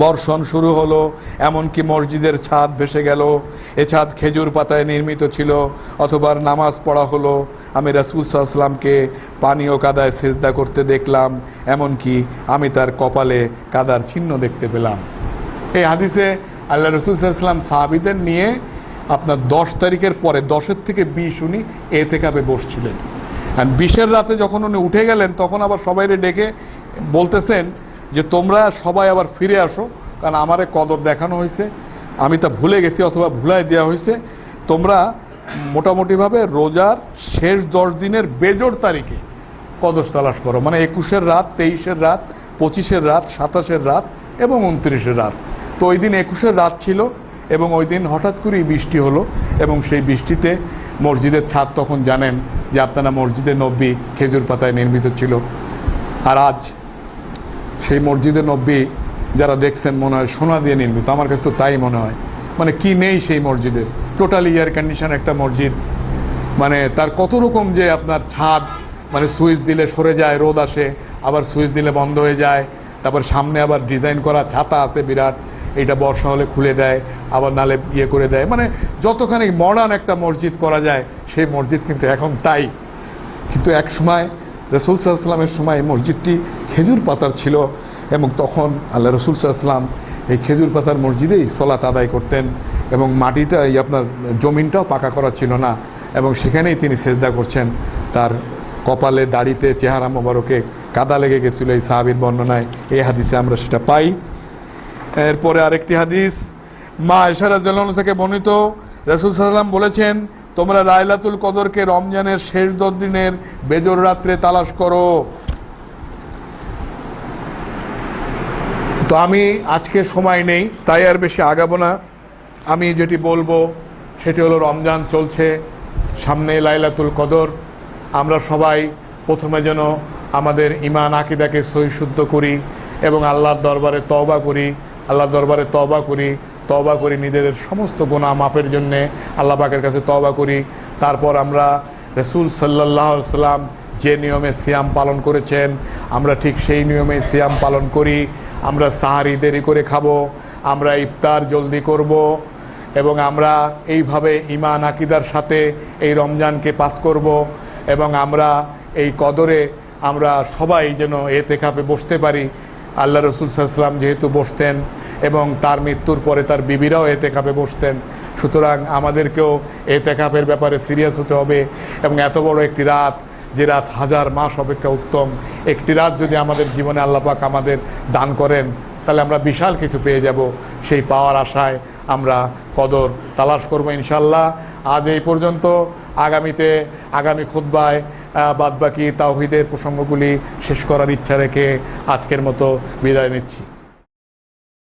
বর্ষণ শুরু হলো, এমনকি মসজিদের ছাদ ভেসে গেল। এ ছাদ খেজুর পাতায় নির্মিত ছিল। অথবা নামাজ পড়া হলো, আমি রাসূল সাল্লাল্লাহু আলাইহি ওয়াসাল্লামকে পানি ও কাদায় সেজদা করতে দেখলাম, এমনকি আমি তার কপালে কাদার চিহ্ন দেখতে পেলাম। এই হাদিসে আল্লাহ রাসূল সাল্লাল্লাহু আলাইহি ওয়াসাল্লাম সাহাবীদের নিয়ে আপনার 10 তারিখের পরে 10-এর থেকে 20 উনি ইতিকাফে বসছিলেন। আর 20-এর রাতে যখন উনি উঠে গেলেন তখন আবার সবাইকে ডেকে বলতেছেন যে তোমরা সবাই আবার ফিরে আসো, কারণ আমারে কদর দেখানো হয়েছে, আমি তা ভুলে গেছি অথবা ভুলাই দেওয়া হয়েছে। তোমরা মোটামুটিভাবে রোজার শেষ 10 দিনের বেজোড় তারিখে কদর তালাশ করো, মানে 21-এর রাত, 23-এর রাত, 25-এর রাত, 27-এর রাত এবং 29-এর রাত। তো ওই দিন 21-এর রাত ছিল এবং ওই দিন হঠাৎ করেই বৃষ্টি হলো, এবং সেই বৃষ্টিতে মসজিদের ছাদ, তখন জানেন যে আপনারা মসজিদে নববী খেজুর পাতায় নির্মিত ছিল। আর আজ সেই মসজিদে নববী যারা দেখছেন মনে হয় সোনা দিয়ে নির্মিত, আমার কাছে তো তাই মনে হয়। মানে কি নেই সেই মসজিদে, টোটালি এয়ার কন্ডিশন একটা মসজিদ, মানে তার কত রকম যে আপনার ছাদ, মানে সুইচ দিলে সরে যায়, রোদ আসে, আবার সুইচ দিলে বন্ধ হয়ে যায়, তারপর সামনে আবার ডিজাইন করা ছাতা আছে বিরাট, এইটা বর্ষা হলে খুলে দেয়, আবার নালে ইয়ে করে দেয়, মানে যতখানি মডার্ন একটা মসজিদ করা যায় সেই মসজিদ কিন্তু এখন তাই। কিন্তু এক সময় রাসূল সাল্লাল্লাহু আলাইহি ওয়াসাল্লামের সময় মসজিদটি খেজুর পাতার ছিল এবং তখন আল্লাহ রসুল সাল্লাল্লাহু আলাইহি ওয়াসাল্লাম এই খেজুর পাতার মসজিদেই সলাত আদায় করতেন এবং মাটিটা এই আপনার জমিনটাও পাকা করা ছিল না এবং সেখানেই তিনি সেজদা করছেন। তার কপালে দাড়িতে চেহারা মোবারকে কাদা লেগে গেছিল এই সাহাবীর বর্ণনায়, এই হাদিসে আমরা সেটা পাই। এরপরে আরেকটি হাদিস মা আয়েশা রাদিয়াল্লাহু আনহা থেকে বর্ণিত, রাসূল সাল্লাল্লাহু আলাইহি ওয়াসাল্লাম বলেছেন, তোমরা লাইলাতুল কদরকে রমজানের শেষ 10 দিনের বেজর রাত্রে তালাশ করো। তো আমি আজকে সময় নেই, তাই আর বেশি আগাবো না। আমি যেটি বলবো সেটি হলো, রমজান চলছে, সামনে লাইলাতুল কদর। আমরা সবাই প্রথমে যেন আমাদের ঈমান আকীদাকে সহিশুদ্ধ করি এবং আল্লাহর দরবারে তওবা করি, তওবা করি নিজেদের সমস্ত গুনাহ মাফের জন্যে আল্লাহ পাকের কাছে তওবা করি। তারপর আমরা রাসূল সাল্লাল্লাহু আলাইহি ওয়াসাল্লাম যে নিয়মে সিয়াম পালন করেছেন আমরা ঠিক সেই নিয়মে সিয়াম পালন করি। আমরা সাহারি দেরি করে খাবো, আমরা ইফতার জলদি করব এবং আমরা এইভাবে ঈমান আকীদার সাথে এই রমজানকে পাস করব এবং আমরা এই কদরে আমরা সবাই যেন এতেকাফে বসতে পারি। আল্লাহ রসুল সাল্লাল্লাহু আলাইহি ওয়াসাল্লাম যেহেতু বসতেন এবং তার মৃত্যুর পরে তার বিবিরাও এতেকাফে বসতেন, সুতরাং আমাদেরকেও এতেকাফের ব্যাপারে সিরিয়াস হতে হবে এবং এত বড় একটি রাত, যে রাত 1000 মাস অপেক্ষা উত্তম, একটি রাত যদি আমাদের জীবনে আল্লাহ পাক আমাদের দান করেন তাহলে আমরা বিশাল কিছু পেয়ে যাব। সেই পাওয়ার আশায় আমরা কদর তালাশ করব ইনশাআল্লাহ। আজ এই পর্যন্ত। আগামী খুতবায় বাদবাকি তাওহীদের প্রসঙ্গগুলি শেষ করার ইচ্ছা রেখে আজকের মতো বিদায় নিচ্ছি।